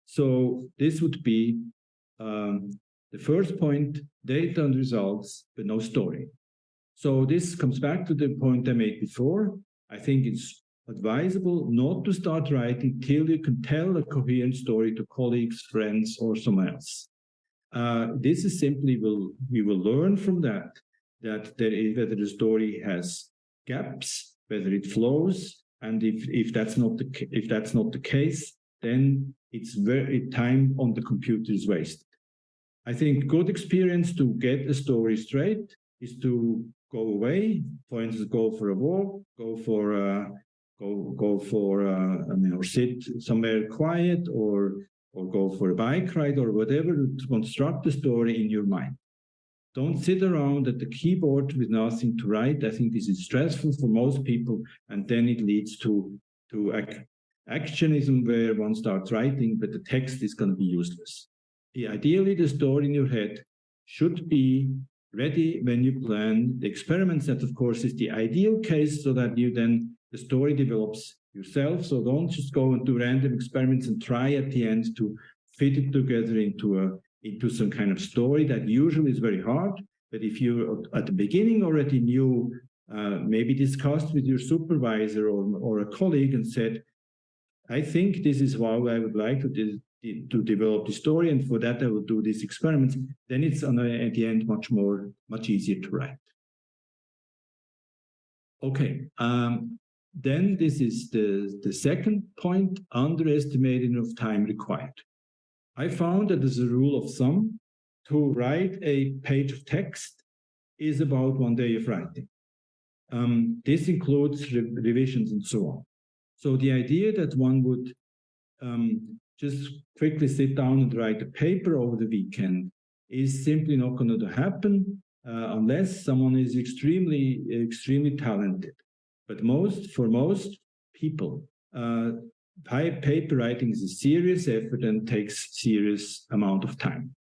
So this would be the first point: data and results, but no story. So this comes back to the point I made before. I think it's advisable not to start writing till you can tell a coherent story to colleagues, friends, or someone else. This is simply, we will learn from that whether the story has gaps, whether it flows, and if that's not the case, then it's time on the computer is wasted. I think good experience to get a story straight is to go away, for instance, go for a walk, or sit somewhere quiet, or go for a bike ride or whatever, to construct the story in your mind. Don't sit around at the keyboard with nothing to write. I think this is stressful for most people, and then it leads to actionism where one starts writing, but the text is going to be useless. Ideally, the story in your head should be ready when you plan the experiments. That, of course, is the ideal case, so that you then, the story develops yourself. So don't just go and do random experiments and try at the end to fit it together into some kind of story. That usually is very hard. But if you at the beginning already knew, maybe discussed with your supervisor or a colleague and said, I think this is how I would like to develop the story, and for that I will do these experiments, then it's at the end much easier to write. Okay, then this is the second point, underestimating of time required. I found that as a rule of thumb, to write a page of text is about 1 day of writing. This includes revisions and so on. So the idea that one would just quickly sit down and write a paper over the weekend is simply not going to happen unless someone is extremely talented. But for most people, paper writing is a serious effort and takes serious amount of time.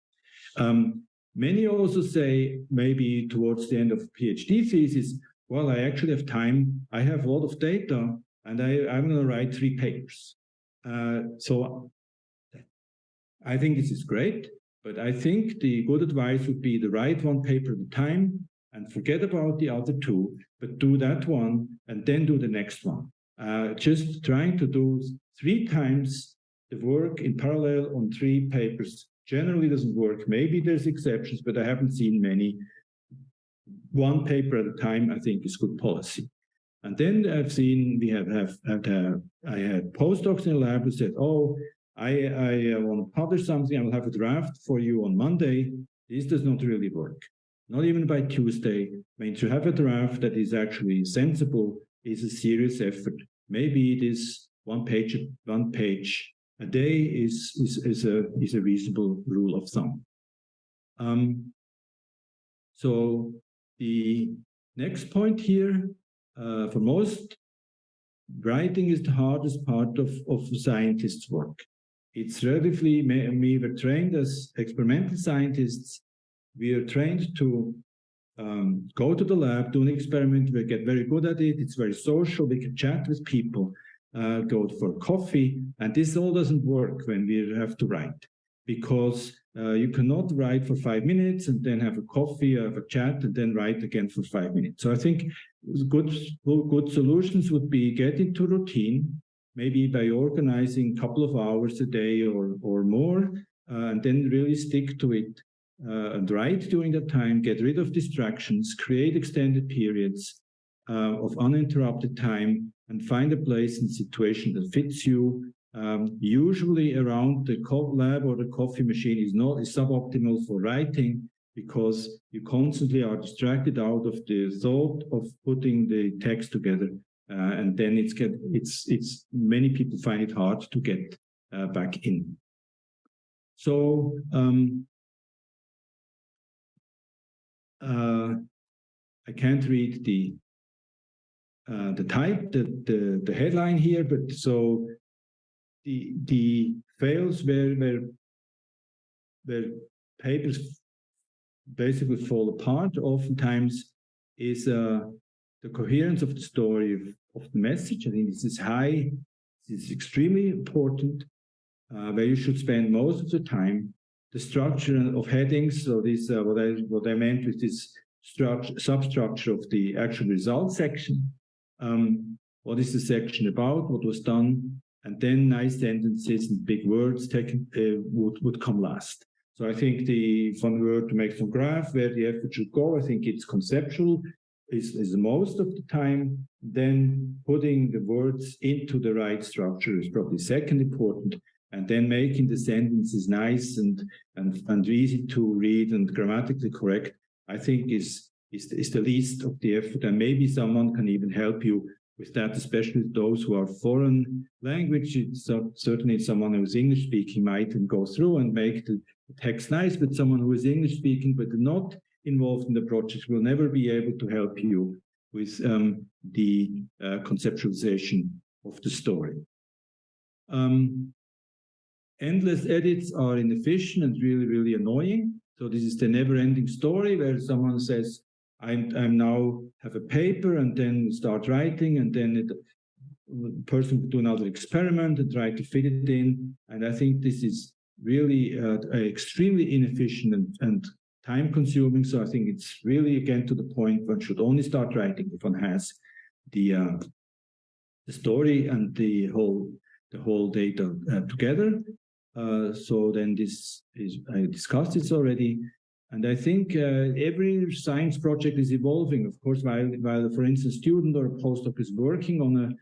Many also say, maybe towards the end of a PhD thesis, well, I actually have time, I have a lot of data, and I'm going to write 3 papers. So I think this is great, but I think the good advice would be to write 1 paper at a time and forget about the other 2, but do that one and then do the next one. Just trying to do 3 times the work in parallel on 3 papers generally doesn't work. Maybe there's exceptions, but I haven't seen many. 1 paper at a time, I think, is good policy. And then I've seen I had postdocs in the lab who said, oh, I want to publish something, I will have a draft for you on Monday. This does not really work. Not even by Tuesday. I mean, to have a draft that is actually sensible is a serious effort. Maybe this one page a day is a reasonable rule of thumb. So the next point here, for most, writing is the hardest part of scientists' work. It's relatively, we were trained as experimental scientists. We are trained to go to the lab, do an experiment, we get very good at it, it's very social, we can chat with people, go for coffee, and this all doesn't work when we have to write, because you cannot write for 5 minutes and then have a coffee, have a chat, and then write again for 5 minutes. So I think good solutions would be get into routine, maybe by organizing a couple of hours a day or more, and then really stick to it and write during that time, get rid of distractions, create extended periods of uninterrupted time, and find a place and situation that fits you. Usually around the lab or the coffee machine is suboptimal for writing, because you constantly are distracted out of the thought of putting the text together, and then it's many people find it hard to get back in. So I can't read the headline here, but so the fails where papers basically fall apart oftentimes is the coherence of the story of the message. I think this is high. This is extremely important, where you should spend most of the time. The structure of headings, so this what I meant with this substructure of the actual results section. What is the section about? What was done? And then nice sentences and big words would come last. So I think from the word to make some graph, where the effort should go, I think it's conceptual is most of the time. Then putting the words into the right structure is probably second important. And then making the sentences nice and easy to read and grammatically correct, I think is the least of the effort. And maybe someone can even help you with that, especially those who are foreign language. Certainly someone who is English speaking might go through and make the text nice, but someone who is English speaking but not involved in the project will never be able to help you with the conceptualization of the story. Endless edits are inefficient and really, really annoying. So this is the never-ending story where someone says, I'm now have a paper, and then start writing, and then the person would do another experiment and try to fit it in. And I think this is really extremely inefficient and time-consuming. So I think it's really, again, to the point, one should only start writing if one has the story and the whole data together. So then this is, I discussed this already. And I think every science project is evolving. Of course, while for instance, a student or a postdoc is working on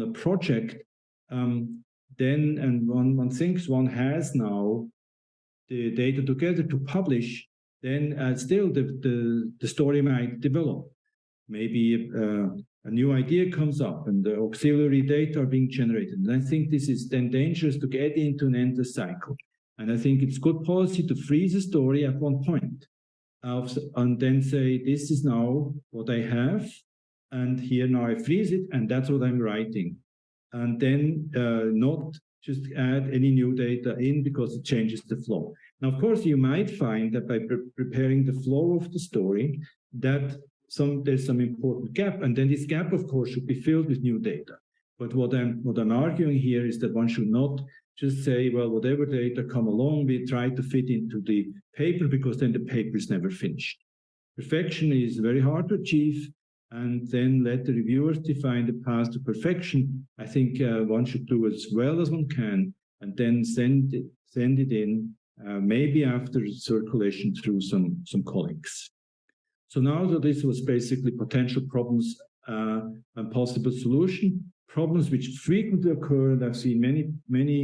a project, then one thinks one has now the data together to publish, then still the story might develop. Maybe a new idea comes up and the auxiliary data are being generated. And I think this is then dangerous to get into an endless cycle. And I think it's good policy to freeze a story at one point and then say, this is now what I have, and here now I freeze it, and that's what I'm writing. And then not just add any new data in because it changes the flow. Now, of course, you might find that by preparing the flow of the story, that there's some important gap, and then this gap, of course, should be filled with new data. But what I'm arguing here is that one should not just say, well, whatever data come along, we try to fit into the paper, because then the paper is never finished. Perfection is very hard to achieve, and then let the reviewers define the path to perfection. I think one should do as well as one can, and then send it in, maybe after circulation through some colleagues. So now that this was basically potential problems and possible solution, problems which frequently occur, and I've seen many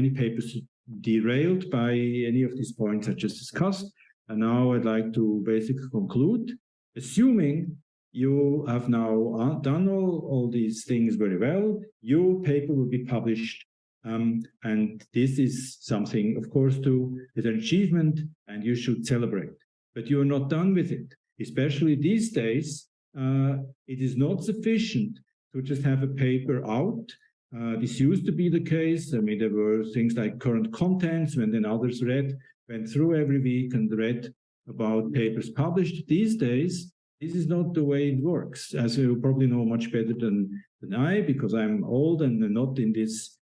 papers derailed by any of these points I just discussed. And now I'd like to basically conclude, assuming you have now done all these things very well, your paper will be published. And this is something, of course, is an achievement, and you should celebrate. But you're not done with it. Especially these days, it is not sufficient to just have a paper out. This used to be the case. I mean, there were things like current contents, when then others went through every week and read about papers published. These days, this is not the way it works, as you probably know much better than I, because I'm old and not in this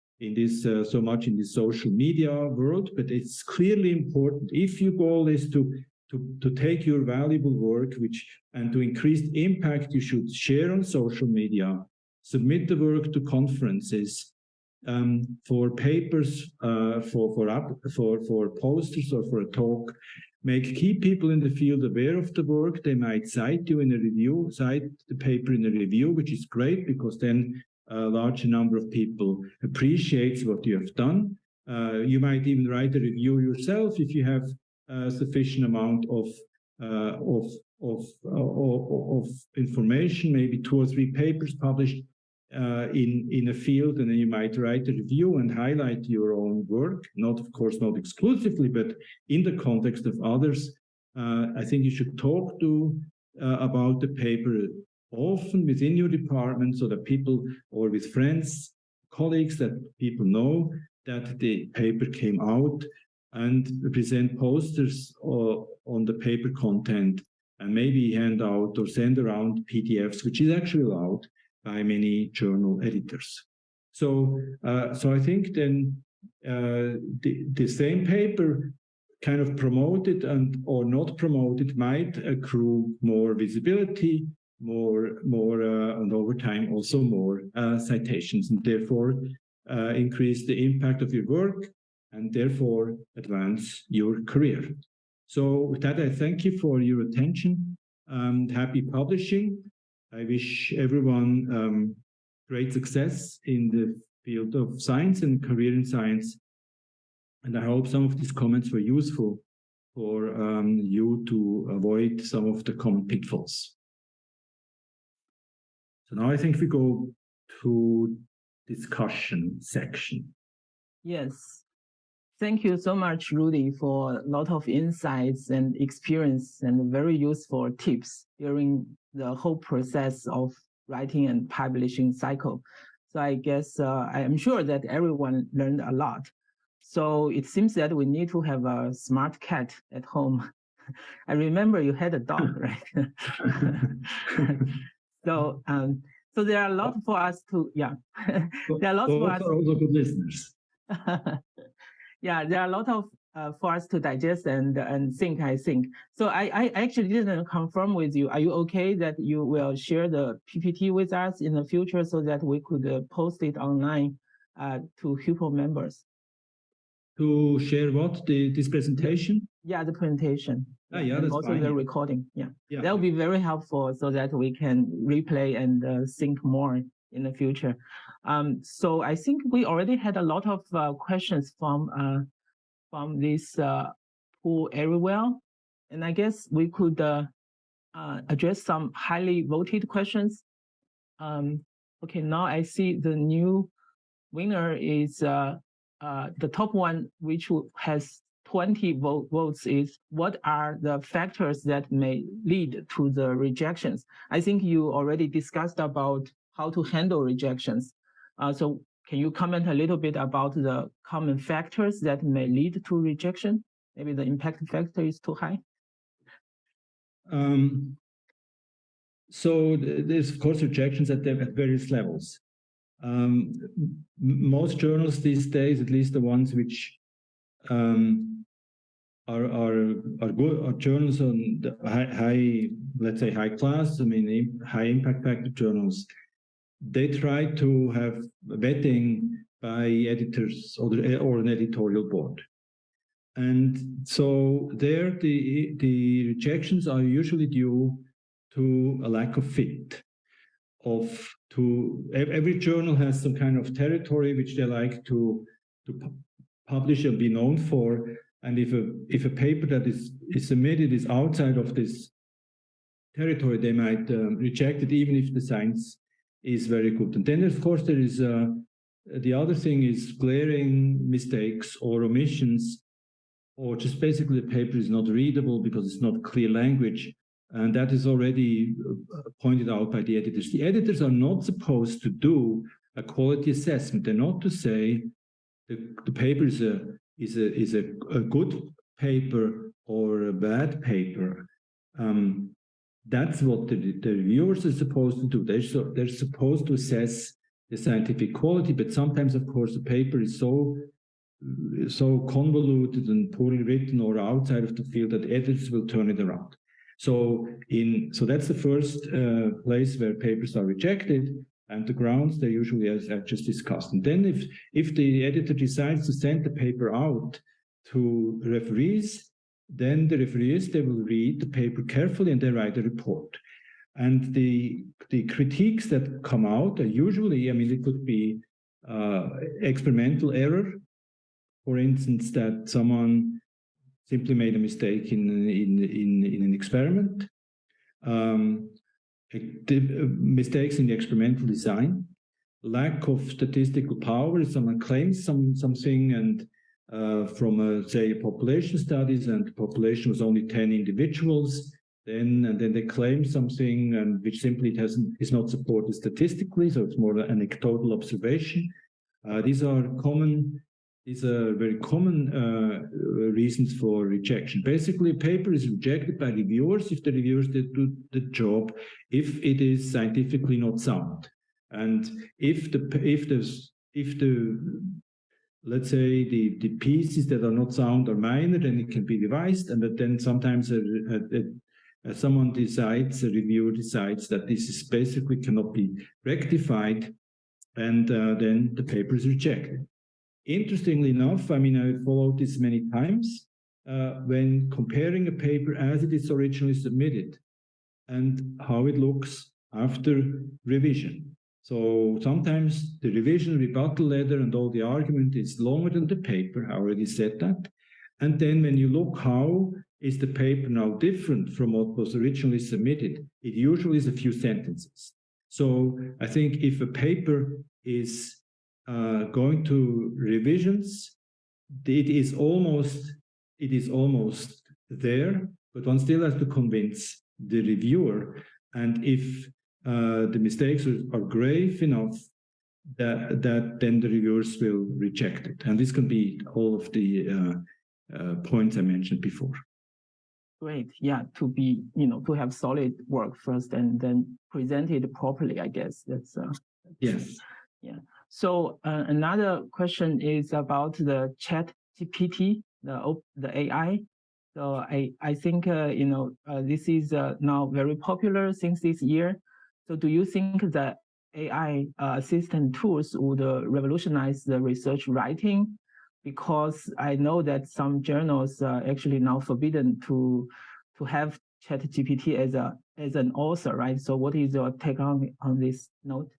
so much in the social media world. But it's clearly important, if your goal is to take your valuable work, and to increase impact, you should share on social media, submit the work to conferences, for papers, for posters or for a talk. Make key people in the field aware of the work. They might cite you in a review, cite the paper in a review, which is great, because then a larger number of people appreciates what you have done. You might even write a review yourself if you have sufficient amount of information, maybe 2 or 3 papers published in a field, and then you might write a review and highlight your own work. Not, of course, not exclusively, but in the context of others. I think you should talk about the paper often within your department, so that people, or with friends, colleagues, that people know that the paper came out, and present posters on the paper content, and maybe hand out or send around PDFs, which is actually allowed by many journal editors. So I think then the same paper, kind of promoted or not promoted, might accrue more visibility, and over time also more citations, and therefore increase the impact of your work, and therefore advance your career. So with that, I thank you for your attention, and happy publishing. I wish everyone great success in the field of science and career in science. And I hope some of these comments were useful for you to avoid some of the common pitfalls. So now I think we go to discussion section. Yes. Thank you so much, Rudy, for a lot of insights and experience and very useful tips during the whole process of writing and publishing cycle. So I guess I am sure that everyone learned a lot. So it seems that we need to have a smart cat at home. I remember you had a dog, right? so so there are a lot for us to, yeah. There are lots for us. Also good listeners. Yeah, there are a lot of for us to digest and think, I think. So I actually didn't confirm with you. Are you okay that you will share the PPT with us in the future so that we could post it online to HUPO members? To share what? This presentation? Yeah, the presentation. Yeah, and that's also fine, the yeah. recording. Yeah, that will be very helpful so that we can replay and think more in the future. So I think we already had a lot of questions from this pool everywhere, and I guess we could address some highly voted questions. Okay, now I see the new winner is the top one, which has 20 votes, is what are the factors that may lead to the rejections? I think you already discussed about how to handle rejections. So can you comment a little bit about the common factors that may lead to rejection? Maybe the impact factor is too high. So there's, of course, rejections at various levels. Most journals these days, at least the ones which are good, are journals on the high, let's say high class, I mean high impact factor journals. They try to have vetting by editors or an editorial board. And so there the rejections are usually due to a lack of fit. Every journal has some kind of territory which they like to publish and be known for. And if a paper that is submitted is outside of this territory, they might reject it, even if the science is very good. And then, of course, there is the other thing is glaring mistakes or omissions, or just basically the paper is not readable because it's not clear language. And that is already pointed out by the editors. The editors are not supposed to do a quality assessment. They're not to say the paper is a good paper or a bad paper. That's what the reviewers are supposed to do. They're supposed to assess the scientific quality, but sometimes, of course, the paper is so convoluted and poorly written or outside of the field that editors will turn it around. So that's the first place where papers are rejected, and the grounds they usually, as I just discussed. And then if the editor decides to send the paper out to referees, then the referees, they will read the paper carefully and they write a report. And the critiques that come out are usually, I mean, it could be experimental error. For instance, that someone simply made a mistake in an experiment, mistakes in the experimental design, lack of statistical power. Someone claims something and from say population studies, and the population was only 10 individuals. Then they claim something and which simply is not supported statistically, so it's more an anecdotal observation. These are very common reasons for rejection. Basically, a paper is rejected by reviewers if the reviewers did do the job, if it is scientifically not sound, and if the let's say the pieces that are not sound are minor, then it can be revised, and then sometimes someone decides, a reviewer decides that this is basically cannot be rectified, and then the paper is rejected. Interestingly enough, I mean, I followed this many times, when comparing a paper as it is originally submitted and how it looks after revision. So sometimes the revision, rebuttal letter, and all the argument is longer than the paper. I already said that. And then when you look how is the paper now different from what was originally submitted, it usually is a few sentences. So I think if a paper is going to revisions it is almost there, but one still has to convince the reviewer. And if the mistakes are grave enough, that then the reviewers will reject it. And this can be all of the points I mentioned before. Great. Yeah, to be, to have solid work first and then present it properly, I guess. That's yes. Yeah. So another question is about the Chat GPT, the AI. So I think this is now very popular since this year. So do you think that AI assistant tools would revolutionize the research writing? Because I know that some journals are actually now forbidden to have ChatGPT as an author, right? So what is your take on this note?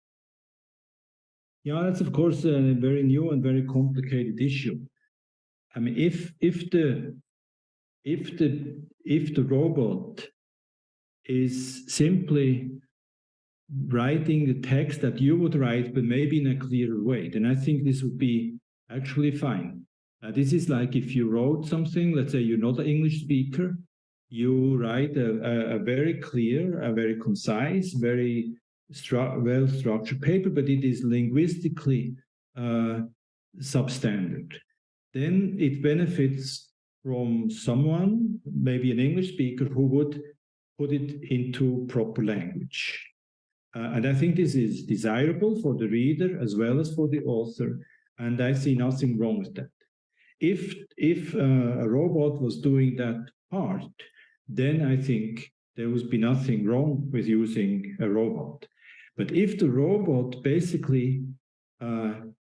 Yeah, that's of course a very new and very complicated issue. I mean, if the robot is simply writing the text that you would write, but maybe in a clearer way, then I think this would be actually fine. This is like if you wrote something, let's say you're not an English speaker, you write a very clear, a very concise, very well-structured paper, but it is linguistically substandard. Then it benefits from someone, maybe an English speaker, who would put it into proper language. And I think this is desirable for the reader as well as for the author, and I see nothing wrong with that. If a robot was doing that part, then I think there would be nothing wrong with using a robot. But if the robot basically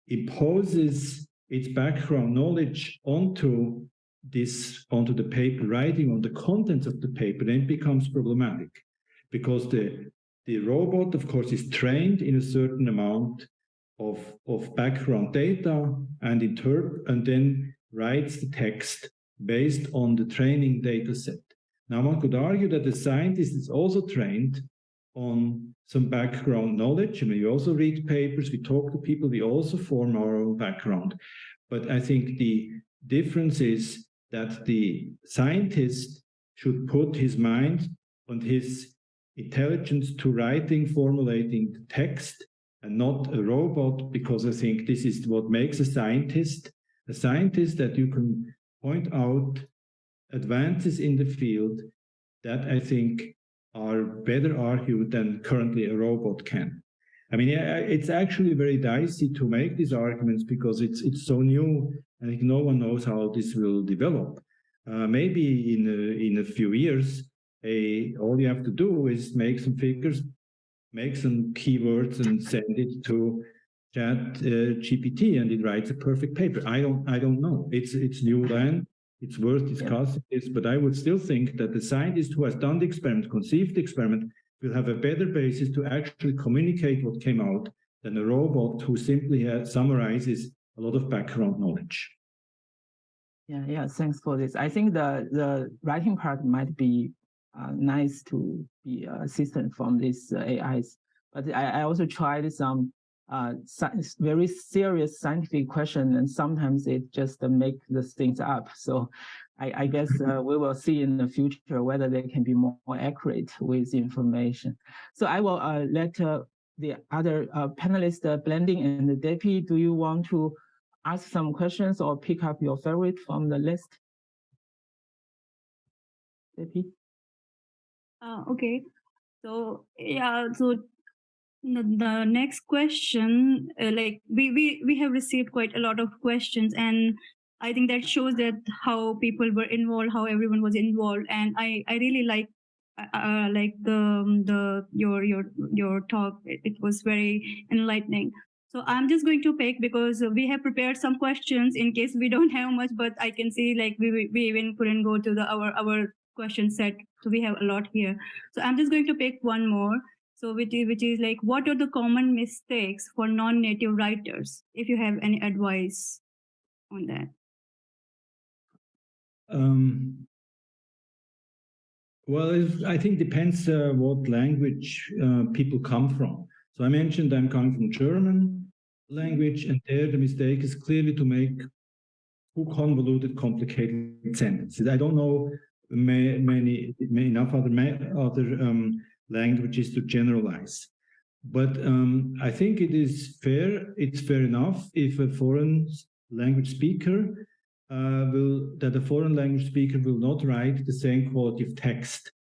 imposes its background knowledge onto the paper writing, on the contents of the paper, then it becomes problematic, because the robot, of course, is trained in a certain amount of background data and then writes the text based on the training data set. Now, one could argue that the scientist is also trained on some background knowledge. I mean, we also read papers, we talk to people, we also form our own background. But I think the difference is that the scientist should put his mind and his intelligence to writing, formulating the text, and not a robot, because I think this is what makes a scientist that you can point out advances in the field that I think are better argued than currently a robot can. I mean, it's actually very dicey to make these arguments because it's so new. I think no one knows how this will develop. Maybe in a few years, all you have to do is make some figures, make some keywords, and send it to Chat GPT, and it writes a perfect paper. I don't know. It's new land. It's worth discussing this, but I would still think that the scientist who has done the experiment, conceived the experiment, will have a better basis to actually communicate what came out than a robot who simply summarizes a lot of background knowledge. Yeah, thanks for this. I think the writing part might be nice to be assistant from these AIs, but I also tried some very serious scientific question, and sometimes it just make the things up. So I guess we will see in the future whether they can be more accurate with information. So I will let the other panelists, Blending and Depi, do you want to ask some questions or pick up your favorite from the list? Depi? Okay. So yeah, so the next question, like we have received quite a lot of questions, and I think that shows that how people were involved, how everyone was involved, and I really like your talk. It was very enlightening. So I'm just going to pick, because we have prepared some questions in case we don't have much, but I can see like we even couldn't go to our question set, so we have a lot here. So I'm just going to pick one more. So which is like, what are the common mistakes for non-native writers? If you have any advice on that. Well, I think depends what language people come from. So I mentioned I'm coming from German language, and there the mistake is clearly to make too convoluted, complicated sentences. I don't know many enough other languages to generalize. But I think it is fair. It's fair enough if a foreign language speaker a foreign language speaker will not write the same quality of text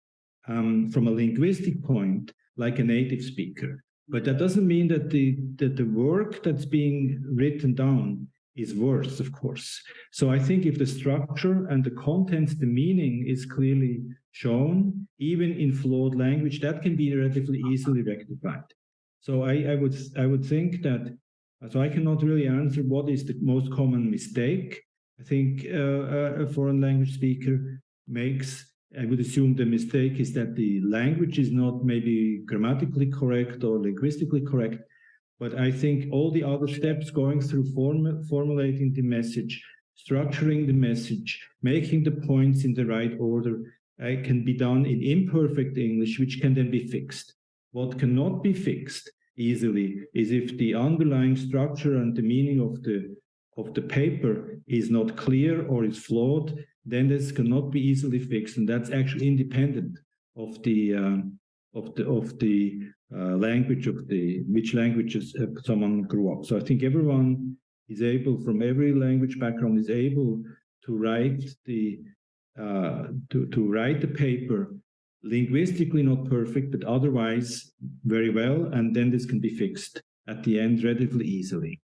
from a linguistic point like a native speaker. But that doesn't mean that the work that's being written down is worse, of course. So I think if the structure and the content, the meaning is clearly shown, even in flawed language, that can be relatively easily rectified. So I would think that, so I cannot really answer what is the most common mistake. I think a foreign language speaker makes. I would assume the mistake is that the language is not maybe grammatically correct or linguistically correct, but I think all the other steps going through formulating the message, structuring the message, making the points in the right order, can be done in imperfect English, which can then be fixed. What cannot be fixed easily is if the underlying structure and the meaning of the paper is not clear or is flawed, then this cannot be easily fixed, and that's actually independent of the language of which languages someone grew up. So I think everyone is able, from every language background, is able to write to write the paper linguistically not perfect, but otherwise very well, and then this can be fixed at the end relatively easily.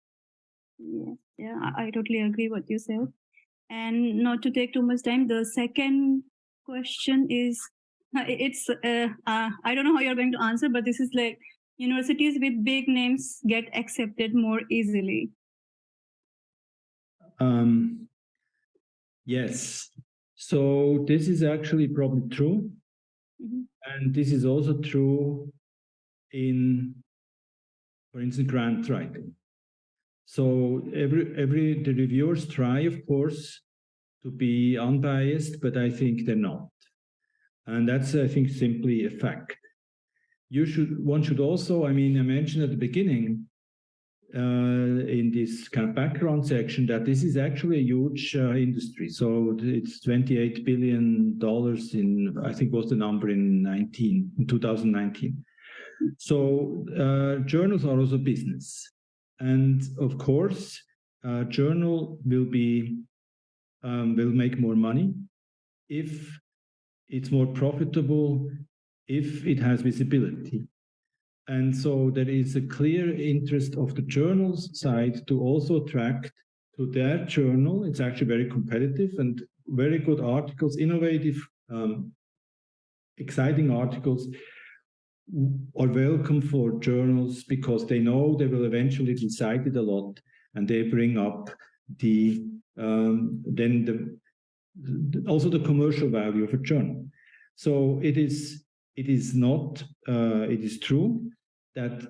Yeah, I totally agree what you said. And not to take too much time, the second question is, it's I don't know how you're going to answer, but this is like, universities with big names get accepted more easily. Yes. So this is actually probably true. And this is also true in, for instance, grant writing. So the reviewers try, of course, to be unbiased, but I think they're not. And that's, I think, simply a fact. One should also, I mean, I mentioned at the beginning, in this kind of background section, that this is actually a huge industry. So it's $28 billion in, I think was the number in 2019. So journals are also business. And of course, journal will make more money if it's more profitable, if it has visibility. And so there is a clear interest of the journal's side to also attract to their journal. It's actually very competitive and very good articles, innovative, exciting articles are welcome for journals because they know they will eventually be cited a lot, and they bring up also the commercial value of a journal. So it is true that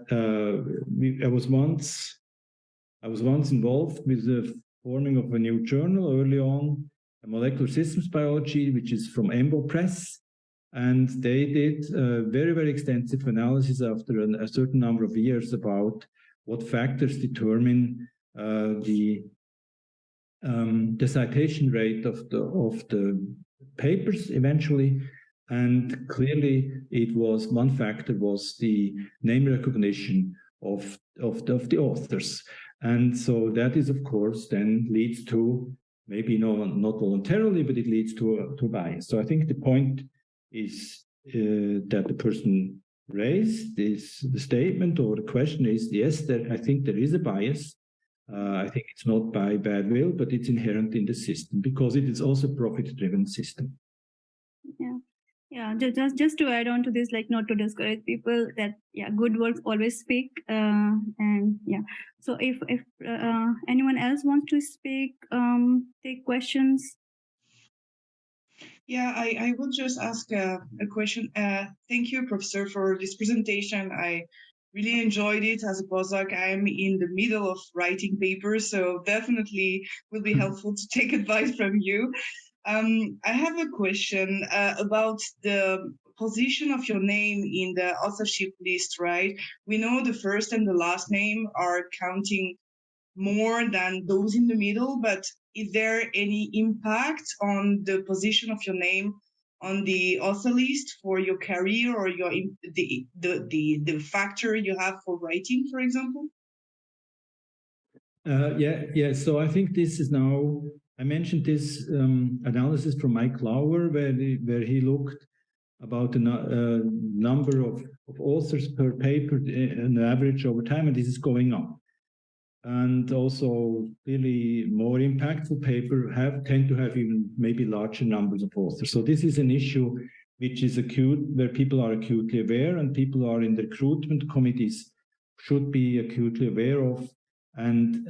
I was once involved with the forming of a new journal early on, Molecular Systems Biology, which is from EMBO Press, and they did very, very extensive analysis after a certain number of years about what factors determine the citation rate of the papers eventually. And clearly, one factor was the name recognition of the authors, and so that is, of course, then leads to maybe not voluntarily, but it leads to bias. So I think the point is that the person raised the statement or the question is, yes, I think there is a bias. I think it's not by bad will, but it's inherent in the system because it is also a profit-driven system. Yeah, just to add on to this, like not to discourage people, that good works always speak, and so if anyone else wants to speak, take questions. Yeah, I will just ask a question. Thank you, Professor, for this presentation. I really enjoyed it. As a postdoc, I'm in the middle of writing papers, so definitely will be helpful to take advice from you. I have a question about the position of your name in the authorship list, right? We know the first and the last name are counting more than those in the middle, but is there any impact on the position of your name on the author list for your career or your the factor you have for writing, for example? Yeah. So I think this is now. I mentioned this analysis from Mike Lauer, where he looked about the number of authors per paper, an average over time, and this is going up. And also, clearly, more impactful paper tend to have even maybe larger numbers of authors. So this is an issue which is acute, where people are acutely aware, and people are in the recruitment committees should be acutely aware of and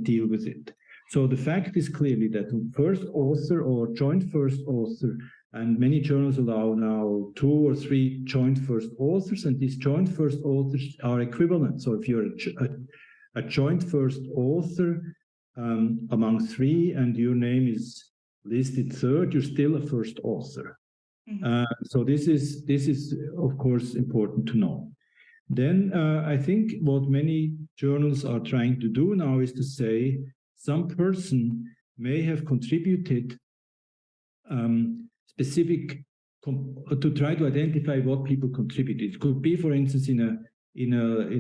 deal with it. So the fact is clearly that first author or joint first author, and many journals allow now 2 or 3 joint first authors, and these joint first authors are equivalent. So if you're a joint first author among 3 and your name is listed third, you're still a first author. So this is of course important to know. Then I think what many journals are trying to do now is to say some person may have contributed specific to try to identify what people contributed. It could be, for instance, in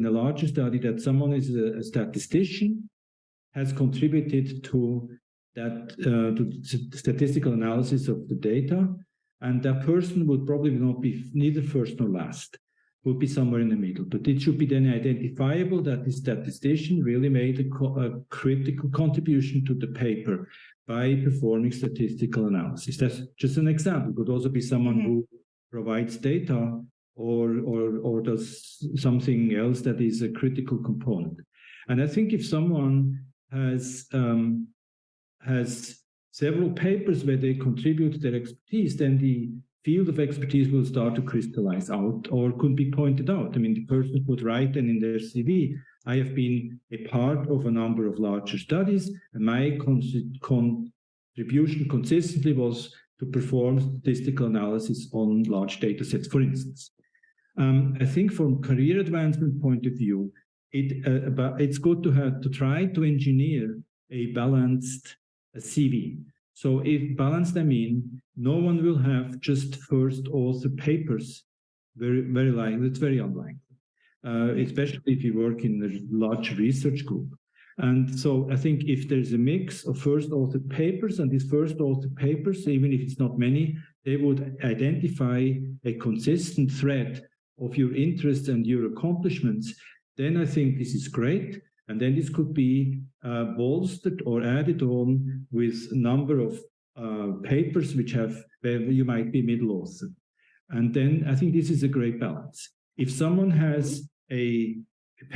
a larger study that someone is a statistician, has contributed to that to statistical analysis of the data, and that person would probably not be neither first nor last, would be somewhere in the middle. But it should be then identifiable that the statistician really made a critical contribution to the paper by performing statistical analysis. That's just an example. It could also be someone who provides data or does something else that is a critical component. And I think if someone has several papers where they contribute their expertise, then the field of expertise will start to crystallize out or could be pointed out. I mean, the person could write then in their CV, I have been a part of a number of larger studies, and my contribution consistently was to perform statistical analysis on large data sets, for instance. I think from career advancement point of view, it's good to try to engineer a balanced CV. So if balanced, I mean no one will have just first author papers. Very likely, it's very unlikely, especially if you work in a large research group. And so I think if there's a mix of first author papers, and these first author papers, even if it's not many, they would identify a consistent thread of your interests and your accomplishments, then I think this is great. And then this could be bolstered or added on with a number of papers where you might be middle author. And then I think this is a great balance. If someone has a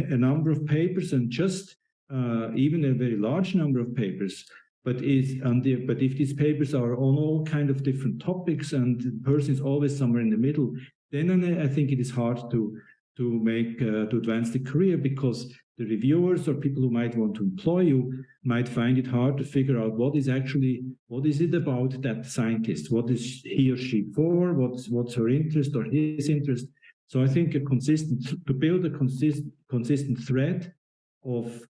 number of papers and just even a very large number of papers, but if these papers are on all kind of different topics and the person is always somewhere in the middle, then I think it is hard to advance the career, because the reviewers or people who might want to employ you might find it hard to figure out what is it about that scientist, what is he or she for, what's her interest or his interest. So I think to build a consistent thread of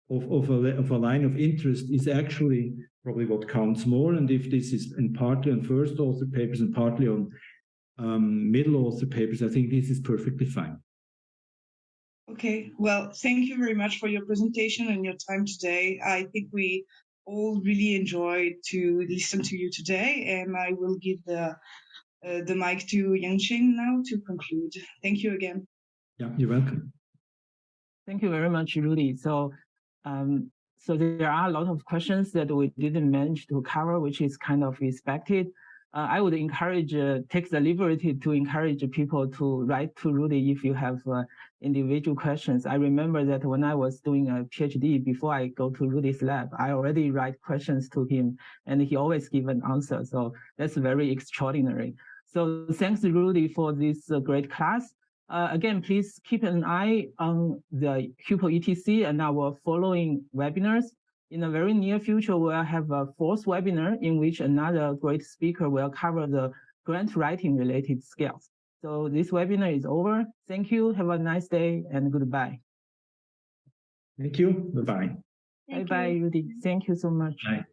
a line of interest is actually probably what counts more. And if this is partly on first author papers and partly on middle author papers, I think this is perfectly fine. Okay, well, thank you very much for your presentation and your time today. I think we all really enjoyed to listen to you today, and I will give the mic to Yangqing now to conclude. Thank you again. Yeah, you're welcome. Thank you very much, Rudy. So there are a lot of questions that we didn't manage to cover, which is kind of expected. I would take the liberty to encourage people to write to Rudy if you have individual questions. I remember that when I was doing a PhD, before I go to Rudy's lab, I already write questions to him, and he always give an answer. So that's very extraordinary. So thanks, Rudy, for this great class. Again, please keep an eye on the HUPO ETC and our following webinars. In the very near future, we'll have a 4th webinar in which another great speaker will cover the grant writing related skills. So this webinar is over. Thank you. Have a nice day and goodbye. Thank you. Bye-bye. Bye-bye, Rudy. Thank you so much. Bye.